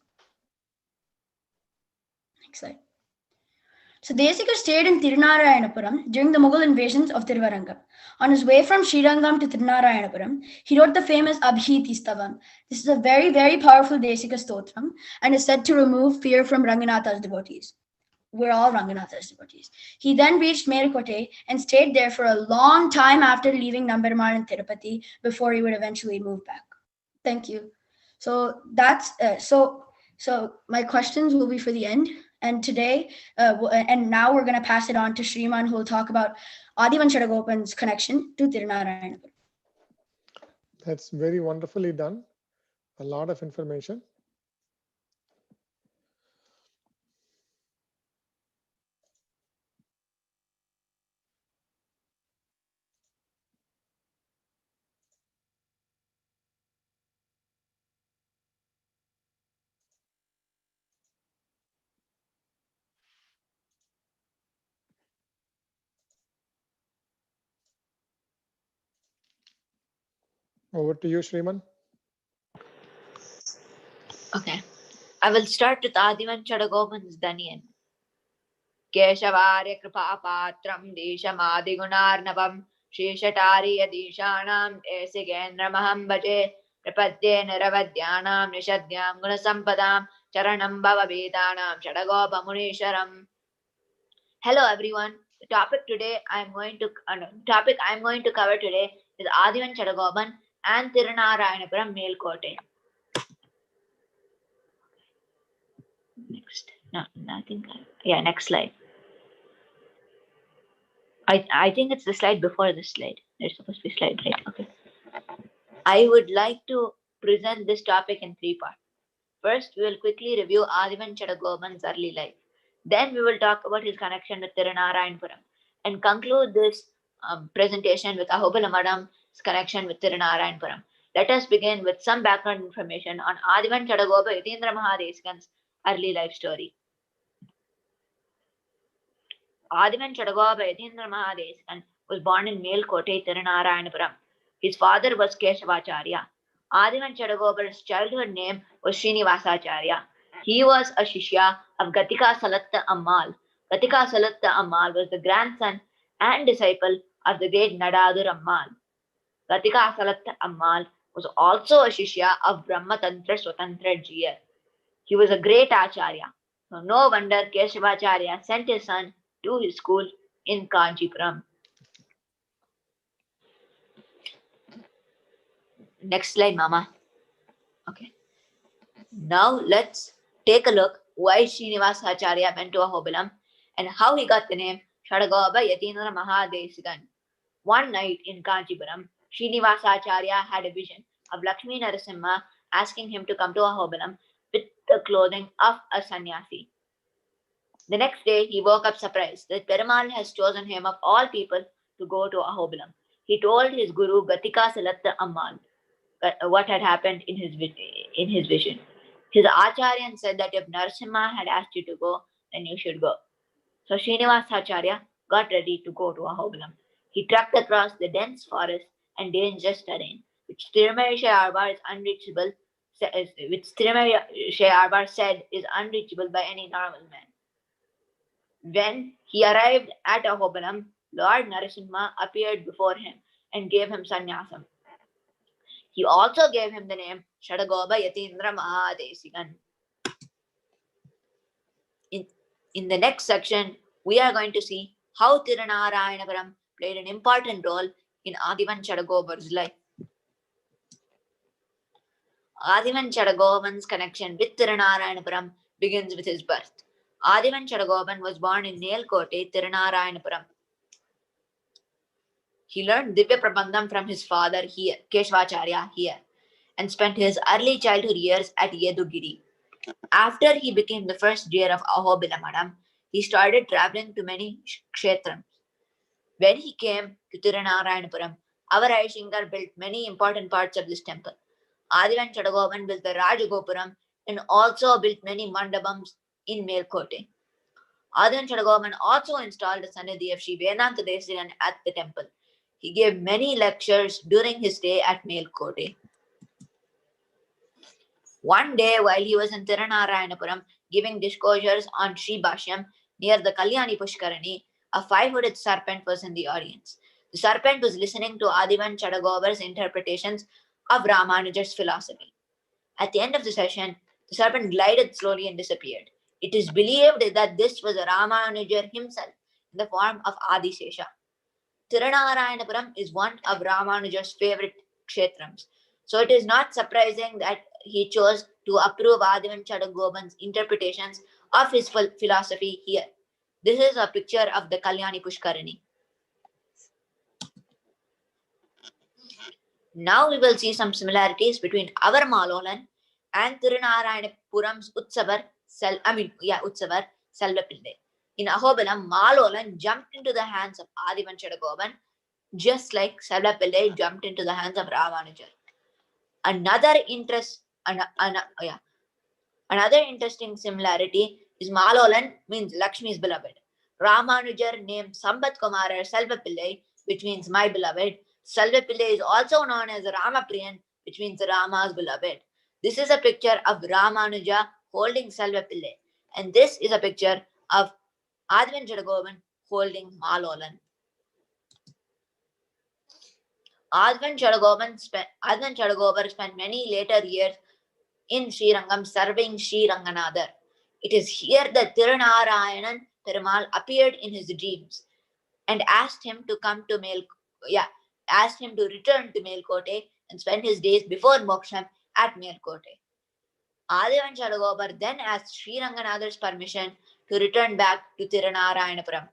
Next slide. So Desika stayed in Thirunarayanapuram during the Mughal invasions of Tiruvarangam. On his way from Srirangam to Thirunarayanapuram, he wrote the famous Abhiti Stavam. This is a very, very powerful Desika stotram and is said to remove fear from Ranganatha's devotees. We're all Ranganatha's devotees. He then reached Merkote and stayed there for a long time after leaving Nambarmar and Tirupati before he would eventually move back. Thank you. So that's so my questions will be for the end. And today, and now we're going to pass it on to Shriman, who will talk about Adivanshadagopan's connection to Thirunarayanapuram. That's very wonderfully done. A lot of information. Over to you, Shriman. Okay. I will start with Adivanshadagopan's Danyan. Keshavarya Kripapatram Deshamadigunarnavam Sheshatari Yadishanam Esigendramaham Bhaje Prapadye Niravadyanam Nishadyam Gunasampadam Charanam Bhava Vedanam Shadagopa Munisharam. Hello everyone. The topic I'm going to cover today is Adivanshadagopan and Thirunarayanapuram Melkote. Next. No, I think next slide. I think it's the slide before this slide. There's supposed to be slide, right? Okay. I would like to present this topic in 3 parts. First, we will quickly review Adivanshadagopan's early life. Then we will talk about his connection with Thirunarayanapuram and conclude this presentation with Ahobila Madam's connection with Thirunarayanapuram. Let us begin with some background information on Adivanshadagopa Yatindra Mahadesikan's early life story. Adivan Chadagoba Yatindra Mahadesikan was born in Melkote, Thirunarayanapuram. His father was Keshavacharya. Adivan Chadagoba's childhood name was Srinivasacharya. He was a Shishya of Gatika Salatta Ammal. Gatika Salatta Ammal was the grandson and disciple of the great Nadadur Ammal. Gatika Salatta Ammal was also a Shishya of Brahmatantra Swatantra Jiyar. He was a great Acharya. So no wonder Keshavacharya sent his son to his school in Kanchipuram. Next slide, Mama. Okay. Now let's take a look why Srinivasa Acharya went to Ahobilam and how he got the name Shadagoba Yatindra Mahadesikan. One night in Kanchipuram, Srinivasa Acharya had a vision of Lakshmi Narasimha asking him to come to Ahobilam with the clothing of a sannyasi. The next day, he woke up surprised that Perumal has chosen him of all people to go to Ahobilam. He told his guru Gatika Salatta Ammal what had happened in his vision. His Acharyan said that if Narasimha had asked you to go, then you should go. So Srinivasa Acharya got ready to go to Ahobilam. He trekked across the dense forest and dangerous terrain, which Thirumari Shayarbar is unreachable, which Thirumari Shayarbar said is unreachable by any normal man. When he arrived at Ahobilam, Lord Narasimha appeared before him and gave him sannyasam. He also gave him the name Shadagoba Yatindra Mahadesikan. In the next section, we are going to see how Thirunarayanapuram played an important role in Adivan Chadagobar's life. Adivan Chadagoban's connection with Thirunarayanapuram begins with his birth. Adivan Chadagoban was born in Nelkote, Thirunarayanapuram. He learned Divya Prabandham from his father here, Keshavacharya here, and spent his early childhood years at Yedugiri. After he became the first Jayar of Ahobila Madam, he started traveling to many kshetrams. When he came to Thirunarayanapuram, our Aishinkar built many important parts of this temple. Adivan Chadagoban built the Rajagopuram and also built many mandapams in Melkote. Adivan Chadagoban also installed the Sannidhi of Sri Vedanta Desikan at the temple. He gave many lectures during his stay at Melkote. One day, while he was in Thirunarayanapuram giving discourses on Sri Bhashyam near the Kalyani Pushkarani, a five-hooded serpent was in the audience. The serpent was listening to Adivan Chadagobar's interpretations of Ramanuja's philosophy. At the end of the session, the serpent glided slowly and disappeared. It is believed that this was Ramanuja himself in the form of Adisesha. Thirunarayanapuram is one of Ramanuja's favorite kshetrams. So it is not surprising that he chose to approve Adivan Chadagoban's interpretations of his philosophy here. This is a picture of the Kalyani Pushkarani. Now we will see some similarities between our Malolan and Thirunarayanapuram's Utsavar Selvapille. In Ahobilam, Malolan jumped into the hands of Adivan Chadagoban, just like Selvapille jumped into the hands of Ramanuja. Another interesting similarity is Malolan means Lakshmi's beloved. Ramanujar named Sambat Kumara Selvapille, which means my beloved. Selvapille is also known as Ramapriyan, which means Rama's beloved. This is a picture of Ramanuja holding Selvapille, and this is a picture of Adivan Chadagoban holding Malolan. Adivan Chadagobar spent many later years in Srirangam serving Sri Ranganadar. It is here that Thirunarayanan Perumal appeared in his dreams and asked him to return to Melkote and spend his days before Moksham at Melkote. Adivan Chadagobar then asked Sri Ranganadar's permission to return back to Thirunarayanapuram.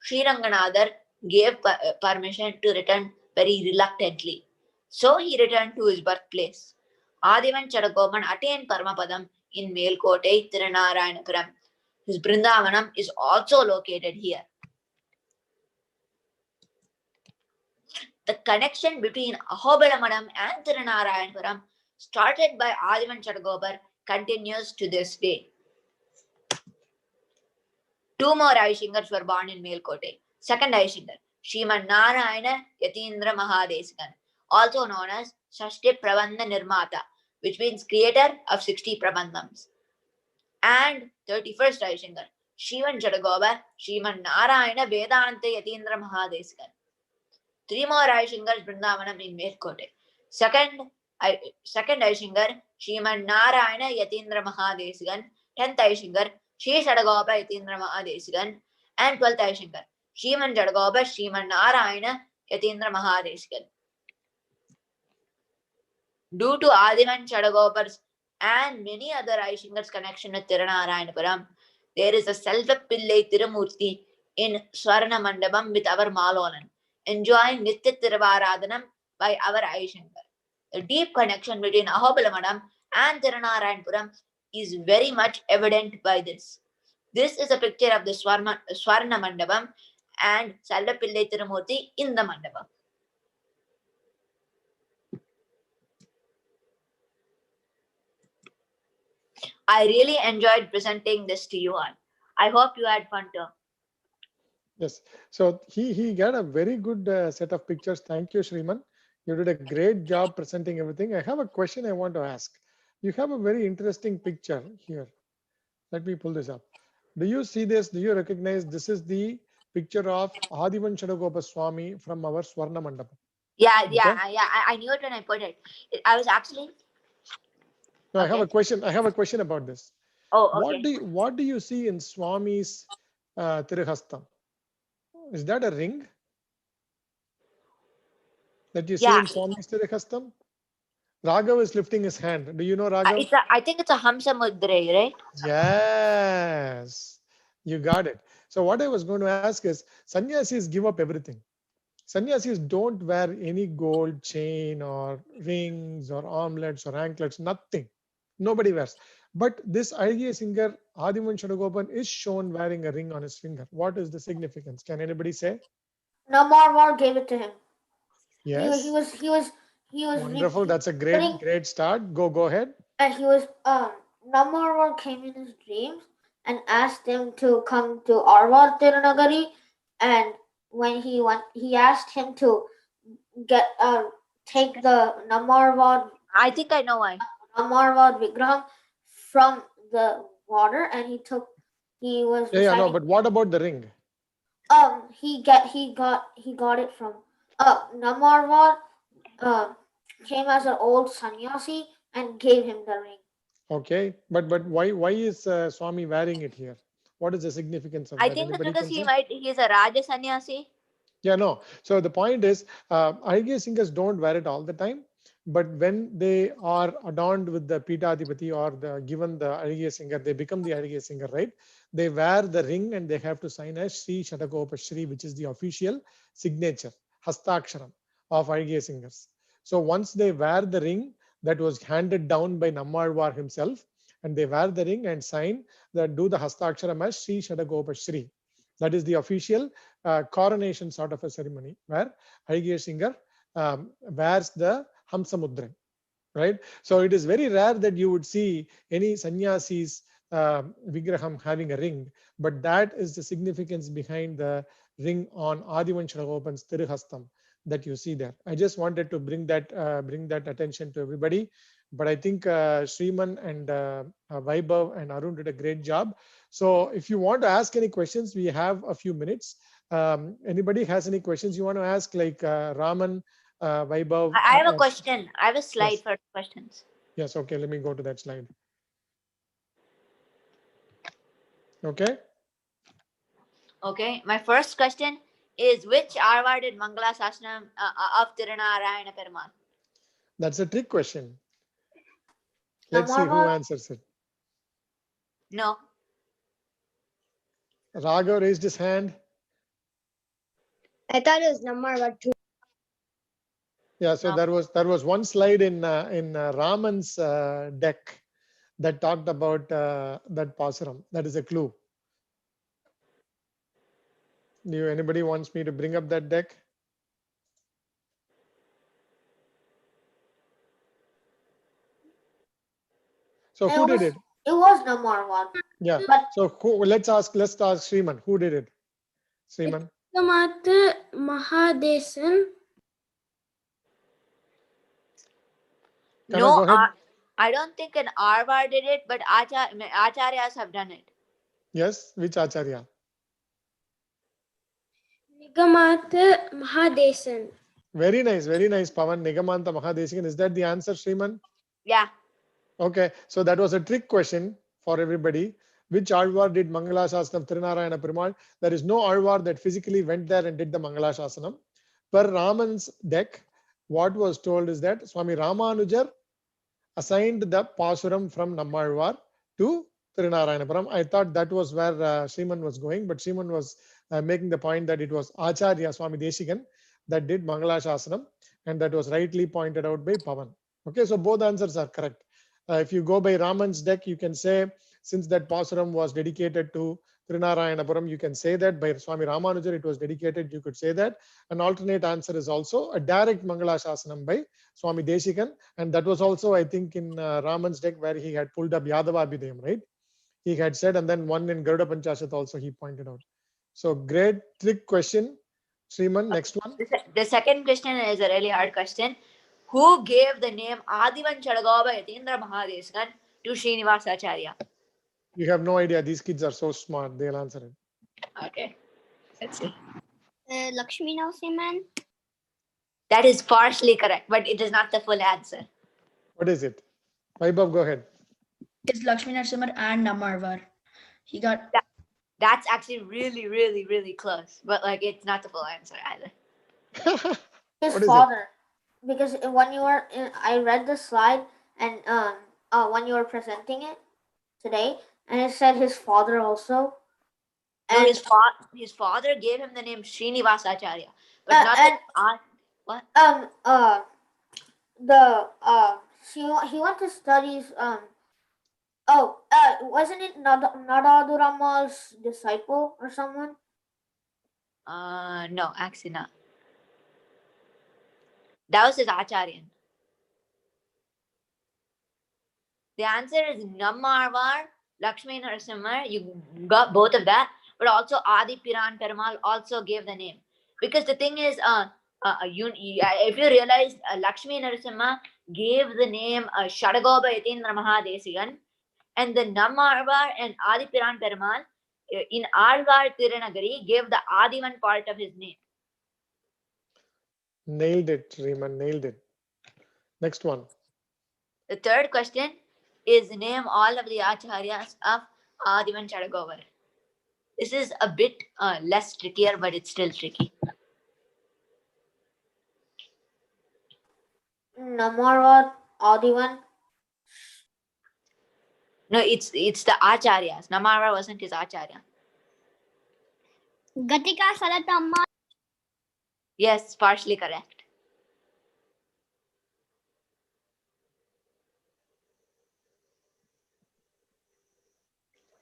Sri Ranganadar gave permission to return very reluctantly. So he returned to his birthplace. Adivan Chadagoban attained Paramapadam in Melkote, Thirunarayanapuram. His Brindavanam is also located here. The connection between Ahobilamadam and Thirunarayanapuram, started by Adivan Chadagobar, continues to this day. Two more Aishingars were born in Melkote. Second Aishingar, Shriman Narayana Yatindra Mahadesikan, also known as Shashti Prabandha Nirmata, which means creator of 60 Prabandhams. And 31st Aishingar, Shivan Jadagoba, Shriman Narayana Vedanta Yatindra Mahadesikan. Three more Aishingars Vrindavanam in Melkote. Second Aishingar, Shriman Narayana Yatindra Mahadesikan. 10th Aishingar, Shri Shadagopa Yatindra Mahadesikan. And 12th Aishingar, Shriman Jadagopa, Shriman Narayana Yatindra Mahadesikan. Due to Adivan Chadagopar's and many other Aishingars' connection with Thirunarayanapuram, there is a Selva-Pillai Tirumurti in Swarna Mandapam with our Malolan, enjoying Nitya Tiruvaradhanam by our Aishingar. The deep connection between Ahobila Madam and Thirunarayanapuram is very much evident by this. This is a picture of the Swarna Mandapam and Selva-Pillai Tirumurti in the Mandapam. I really enjoyed presenting this to you all. I hope you had fun too. Yes. So he got a very good set of pictures. Thank you, Shriman. You did a great job presenting everything. I have a question I want to ask. You have a very interesting picture here. Let me pull this up. Do you see this? Do you recognize this is the picture of Adivan Chadagopa Swami from our Swarna Mandapam? Yeah, Okay. I knew it when I put it. I was actually. No, I have Okay. a question. I have a question about this. Oh, okay. What do you see in Swami's Tirihastam? Is that a ring that you see Yeah. in Swami's Tirihastam? Raghav is lifting his hand. Do you know Raghav? I think it's a Hamsa Mudre, right? Yes, you got it. So what I was going to ask is, sannyasis give up everything. Sannyasis don't wear any gold chain or rings or armlets or anklets, nothing. Nobody wears. But this IGA singer, Adivan Shadagopan, is shown wearing a ring on his finger. What is the significance? Can anybody say? Namarvar gave it to him. Yes. He was Wonderful. That's a great start. Go ahead. And he was Namarvar came in his dreams and asked him to come to Arvad Tirunagari, and when he asked him to get take the Namarvad I think I know why. Vigraham from the water, and he was Yeah, no, but what about the ring? he got it from Namarvad came as an old sannyasi and gave him the ring. Okay, but why is Swami wearing it here? What is the significance of I that? think it's Anybody because can say? he's a Raja Sannyasi. Yeah, no. So the point is, IGA singers don't wear it all the time, but when they are adorned with the Pitadipati or given the IGA singer, they become the IGA singer, right? They wear the ring and they have to sign as Sri Shatagopa Shri, which is the official signature, Hastaksharam of IGA singers. So once they wear the ring that was handed down by Nammalvar himself, and they wear the ring and sign that do the Hastaksharam as Sri Shatagopa Shri. That is the official coronation sort of a ceremony where Aigya singer wears the Hamsa Mudra, right? So it is very rare that you would see any sannyasis Vigraham having a ring, but that is the significance behind the ring on Adivan Shadagopan's Tirihastam that you see there. I just wanted to bring that attention to everybody. But I think Sriman and Vaibhav and Arun did a great job. So if you want to ask any questions, we have a few minutes. Anybody has any questions you want to ask, like Raman, Vaibhav? I have a question. I have a slide Yes. for questions. Yes, okay, let me go to that slide. Okay. Okay, my first question is, which Arva did Mangala Sasnam of Thirunarayana Perumal? That's a trick question. Let's see who answers it. No. Raghav raised his hand. I thought it was Namarva too. Yeah, so No. there was one slide in Raman's deck that talked about that Pasaram. That is a clue. Anybody wants me to bring up that deck? So who did it? It was Namarwad. Yeah. But So who? Let's ask Sriman. Who did it? Sriman. Nigamata Mahadesan. Kana, No, go ahead. I don't think an Arvar did it, but Acharyas have done it. Yes. Which Acharya? Nigamata Mahadesan. Very nice. Very nice. Pavan Nigamanta Mahadesikan. Is that the answer, Sriman? Yeah. Okay. So that was a trick question for everybody. Which Alvar did Mangala Shasanam Thirunarayanapuram? There is no Alvar that physically went there and did the Mangala Shasanam. Per Raman's deck, what was told is that Swami Ramanujar assigned the Pasuram from Nammalvar to Thirunarayanapuram. I thought that was where Sriman was going, but Sriman was making the point that it was Acharya Swami Deshikan that did Mangala Shasanam, and that was rightly pointed out by Pavan. Okay, so both answers are correct. If you go by Raman's deck, you can say, since that Pasuram was dedicated to Thirunarayanapuram, you can say that. By Swami Ramanujar, it was dedicated, you could say that. An alternate answer is also a direct Mangala Shasanam by Swami Deshikan, and that was also, I think, in Raman's deck where he had pulled up Yadava Abhidayam, right? He had said, and then one in Garuda Panchashat also he pointed out. So great trick question, Sriman. Next one. The second question is a really hard question. Who gave the name Adivan Chadagoba Yatindra Mahadeskan to Srinivas Acharya? You have no idea. These kids are so smart. They'll answer it. Okay, let's see. Lakshmi Narasimhan. That is partially correct, but it is not the full answer. What is it? Vaibhav, go ahead. It's Lakshmi Narasimhan and Namarvar. He got. That's actually really, really, really close, but like it's not the full answer either. his What is it? father, because when you were I read the slide and when you were presenting it today, and it said his father also. No, And his father gave him the name Srinivas Acharya, but not and what? he went to studies wasn't it Nadaduramal's disciple or someone? No, actually not. That was his Acharyan. The answer is Nammarvar, Lakshmi Narasimha. You got both of that, but also Adi Piran Perumal also gave the name. Because the thing is, if you realize, Lakshmi Narasimha gave the name Shadagoba Yatindra Mahadesigan, and the Nammarvar and Adi Piran Perumal in Alvar Tirunagari gave the Adivan part of his name. Nailed it, Sriman. Nailed it. Next one. The third question is name all of the Acharyas of Adivan Chadagovar. This is a bit less trickier, but it's still tricky. Namarwad, Adivan. No, it's the Acharyas. Namara wasn't his Acharya. Gatika Salatamma. Yes, partially correct.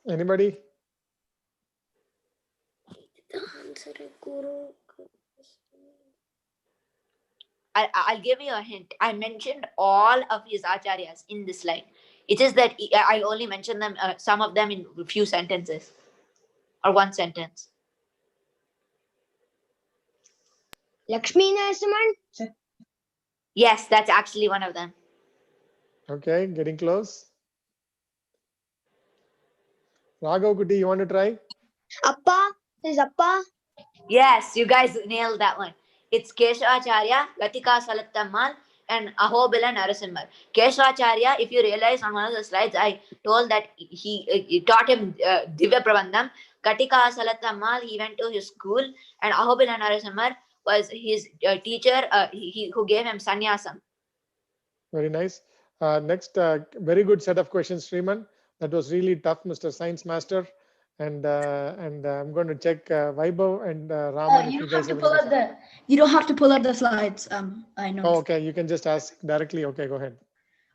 Anybody? I'll give you a hint. I mentioned all of his Acharyas in this slide. It is that I only mentioned them, some of them in a few sentences or one sentence. Lakshmi Narasimhan. Yes, that's actually one of them. Okay, getting close. Raghav Kuti, you want to try? Appa. His Appa. Yes, you guys nailed that one. It's Keshacharya, Gatika Salattammal, and Ahobila Narasimha. Keshacharya, if you realize on one of the slides, I told that he taught him Divya Prabandham. Gatika Salattammal, he went to his school, and Ahobila Narasimha was his teacher who gave him sannyasam. Very nice. Next, very good set of questions, Sriman. That was really tough, Mr. Science Master. And I'm going to check Vaibhav and Raman. You don't have to pull out the slides. I know. Oh, okay. You can just ask directly. Okay, go ahead.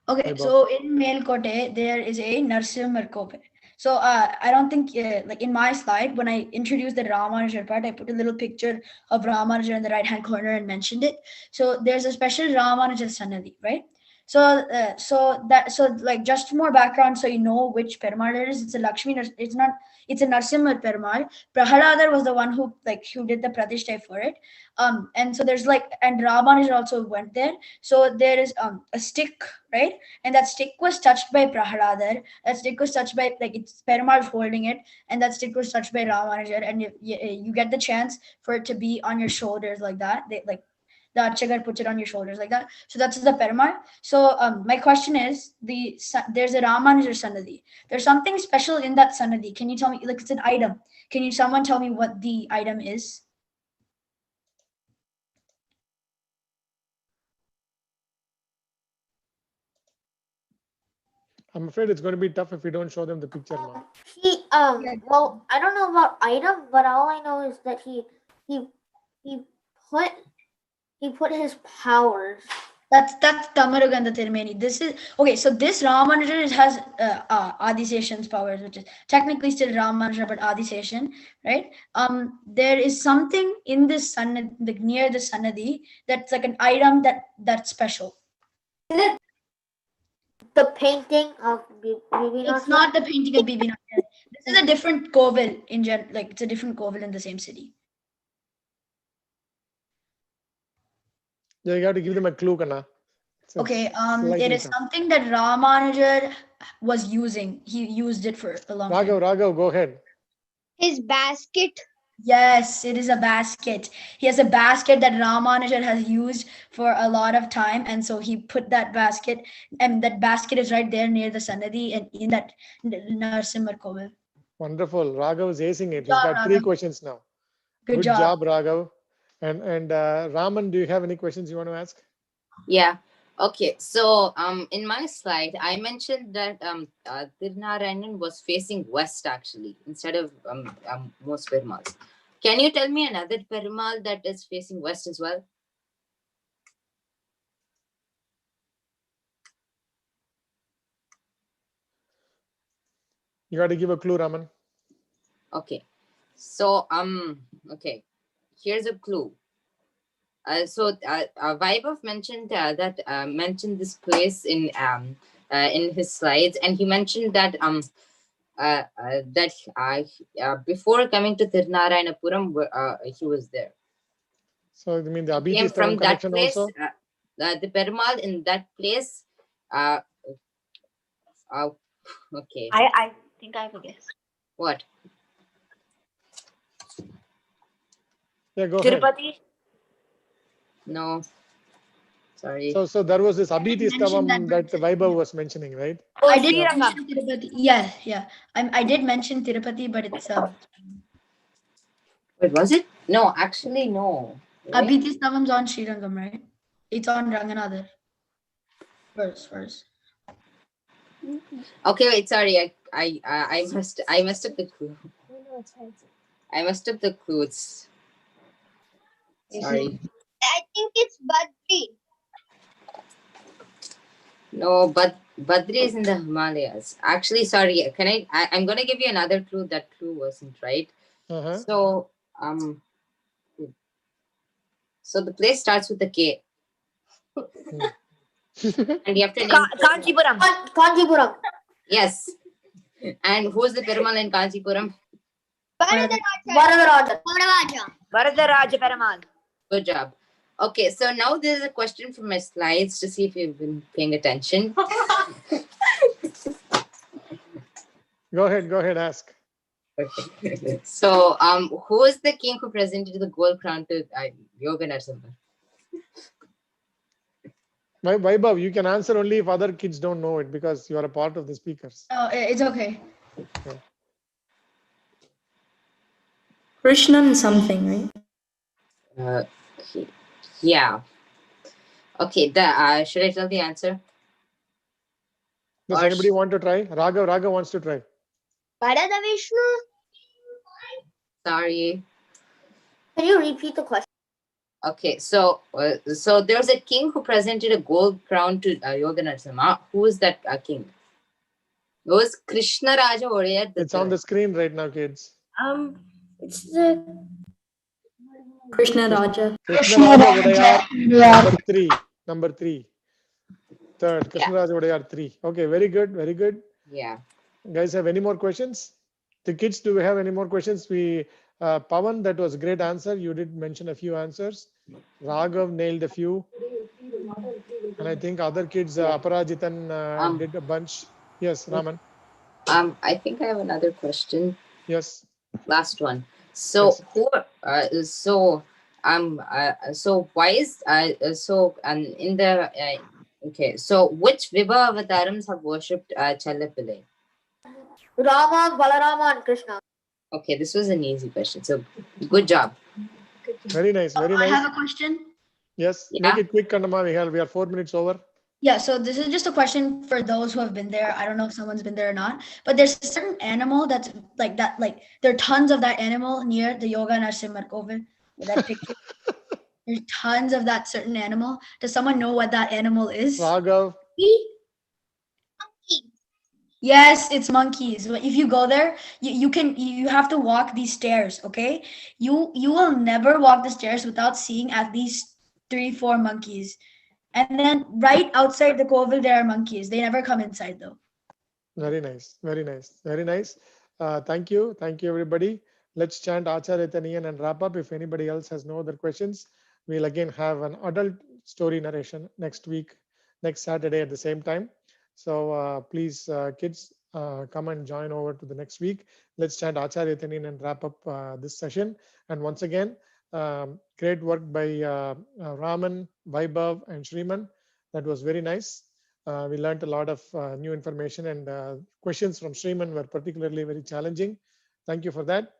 Okay, Vaibhav. so in Melkote, there is a Narsimha Kope. So I don't think, like in my slide, when I introduced the Ramanuja part, I put a little picture of Ramanuja in the right-hand corner and mentioned it. So there's a special Ramanuja Sannadhi, right? So like just more background so you know which Perumal it is. It's a Lakshmi. It's not. It's a Narsimha Perumal. Prahaladar was the one who did the Pratishtha for it. And so there's and Ramanujan also went there. So there is a stick, right? And that stick was touched by Prahaladar. That stick was touched by it's Perumal holding it, and that stick was touched by Ramanujan. And you get the chance for it to be on your shoulders like that. The Archakar puts it on your shoulders like that. So that's the Perumal. So my question is, there's a Ramanuja Sannadhi. There's something special in that Sannadhi. Can you tell me, it's an item. Someone tell me what the item is? I'm afraid it's going to be tough if we don't show them the picture now. Well, I don't know about item, but all I know is that he put his powers. That's Tamarugandha Tirumeni. This is okay. So this Ramanuja has Adiseshan's powers, which is technically still Ramanuja, but Adiseshan, right? There is something in this Sannadhi, near the Sannadhi, that's like an item that's special. Is it the painting of Bibi? It's not the painting of Bibi. This is a different kovel in general. It's a different kovel in the same city. Yeah, you have to give them a clue, Kana. Okay, it is something that Ramanuja was using. He used it for a long time. Raghav, go ahead. His basket. Yes, it is a basket. He has a basket that Ramanuja has used for a lot of time, and so he put that basket, and that basket is right there near the Sannadhi and in that Narsimha Koval. Wonderful. Raghav is acing it. He's got 3 questions now. Good job, Raghav. And Raman, do you have any questions you want to ask? Yeah. Okay. So in my slide, I mentioned that Thirunarayanan was facing west actually instead of most Perumals. Can you tell me another Perumal that is facing west as well? You got to give a clue, Raman. Okay. So okay. Here's a clue. Vaibhav mentioned mentioned this place in his slides, and he mentioned that before coming to Thirunarayanapuram, he was there. So you mean the He came Abhiti from that connection place. also? The Perumal in that place. Okay. I think I have a guess. What? Yeah, go ahead. Tirupati. No. Sorry. So there was this Abhiti Stavam that Vaibhav was mentioning, right? Oh, I did Srirangam. mention Tirupati. Yeah. I did mention Tirupati, but it's Wait, was it? No, actually, no. Right? Abhiti Stavam's on Srirangam, right? It's on Ranganatha. First. Okay, wait. Sorry, I messed up the clue. I messed up the clues. Sorry. I think it's Badri. No, but Badri is in the Himalayas. Actually, sorry. I'm gonna give you another clue. That clue wasn't right. Uh-huh. So the place starts with a K. And you have to name Kanchipuram. Kanchipuram. Yes. And who's the Perumal in Kanchipuram? Varadaraja. Varadaraja Perumal. Good job. Okay, so now there's a question from my slides to see if you've been paying attention. Go ahead, ask. Okay. So, who is the king who presented the gold crown to Yoga Narasimha? Vaibhav, you can answer only if other kids don't know it because you are a part of the speakers. Oh, it's okay. Krishnan something, right? Yeah. Okay. Should I tell the answer? Does anybody want to try? Raghav wants to try. Bharata Vishnu. Sorry. Can you repeat the question? Okay. So there's a king who presented a gold crown to Yoga Narasimha. Who is that king? It was Krishna Raja Odayar. It's on the screen right now, kids. It's the Krishna Raja. Krishna Raja Odayar, number 3. Third. Krishnaraj Odayar 3. Okay, very good, very good. Yeah. Guys, have any more questions? The kids, do we have any more questions? Pawan, that was a great answer. You did mention a few answers. Raghav nailed a few. And I think other kids, Aparajitan did a bunch. Yes, Raman. I think I have another question. Yes. Last one. So Yes. so why is in the okay, so which Vibha avatars have worshipped Challapillai? Rama, Balarama, and Krishna. Okay, this was an easy question. So good job. Very nice, very I nice. have a question. Yes, Yeah. make it quick, Kandama. We are 4 minutes over. Yeah, so this is just a question for those who have been there. I don't know if someone's been there or not, but there's a certain animal that's like that, like there are tons of that animal near the Yoga Narasimha Koval with that picture. There's tons of that certain animal. Does someone know what that animal is? Raghav. Yes, it's monkeys. If you go there, you have to walk these stairs, okay? You will never walk the stairs without seeing at least 3-4 monkeys. And then right outside the koval there are monkeys. They never come inside though. Very nice, very nice, very nice. Thank you everybody. Let's chant Acharya Taniyan and wrap up. If anybody else has no other questions, we'll again have an adult story narration next week, next Saturday at the same time. So please, kids, come and join over to the next week. Let's chant Acharya Taniyan and wrap up this session. And once again, great work by Raman, Vaibhav, and Shriman. That was very nice. We learned a lot of new information, and questions from Shriman were particularly very challenging. Thank you for that.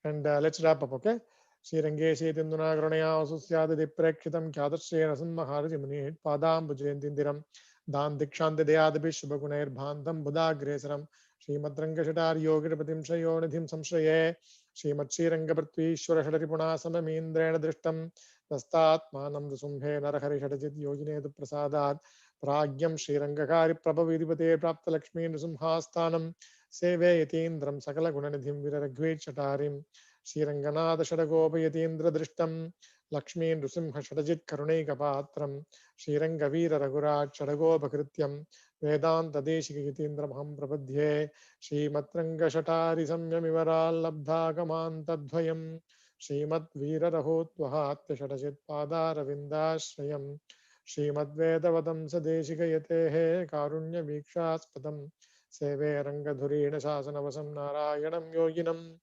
And let's wrap up, okay? Srirange Setinduna Granaya Susyadadi Prekshitam Kyadashe Rasan Maharaji Muni Padam Bhujayantindiram Dan Dikshante Deyadabi Shubhagunair Bhantam Buddha Gresaram Srimadrangashadar Shatar Yogirapatim Shayonidhim Samshraye Srimat Srirangapratvishwara Shadaripuna Samamindrena Drishtam Dastat Manam Dusumhe Narahari Shadajit Yojine Prasadat Pragyam Srirangakari Prabhavidipate Prapta Lakshmi Nusumhastanam Seve Yatindram Sakala Gunanidhim Viraragved Shatarim Sriranganath Shadagopayatindra Drishtam Lakshmi Nrusimha Shadajit Karunekapatram Srirangavira Raghurat Shadagopakrityam Vedanta Deshika Yatindra Maham Prabhadhye Srimatranga Shatari Samyamivaral Labdhagamantadvayam Srimat Vira Rahotvahatya Shadajit Padaravindastrayam Srimadvedavadam Sadeshikayate Karunya Vikshaspadam Seve Rangadhurina Shasanavasam Narayanam Yoginam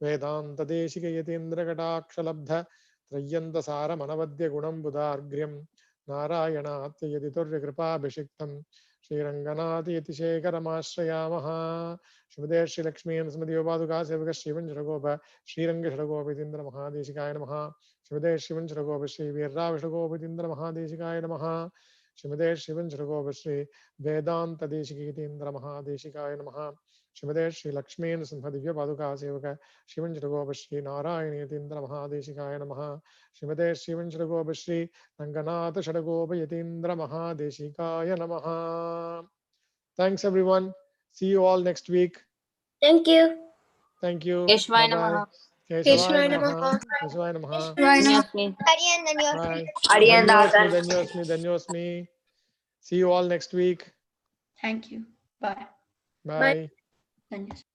Vedanta Deshikayatindra Katakshalabdha Trayanta Sara Manavadya Gunam Buddhargryam Narayana Atyaditurya Kripa Bishiktam Sri Ranganati Yatishekaramashayamaha Shrimade Shri Lakshmi and Smadhi Paduka Sevaka Shivan Jaragopa Sri Ranga Shadagopitindra Mahadeshikaya Namaha Shrimade Shivan Jaragopa Sri Virra Vishagopitindra Mahadeshikaya Namaha Shrimade Shivan Jaragopa Sri Vedanta Deshikitindra Mahadeshikaya Namaha Shrimade Shri Lakshmi and Smadhi Paduka Sevaka Shivan Jaragopa Sri Narayana Yatindra Mahadeshikaya Namaha Shrimade Shivan Jaragopa Sri Ranganatha Shadagopa Yatindra Mahadeshikaya Namaha. Thanks everyone. See you all next week. Thank you. Thank you. Keshvaya Bye bye. Namaha. Keshavaya Keshvaya Namaha. Namaha. Keshavaya Namaha. Danyosmi. Bye. Adiyan Danyosmi, Dasan. Danyosmi, Danyosmi. See you all next week. Thank you. Bye. Bye. Thank you.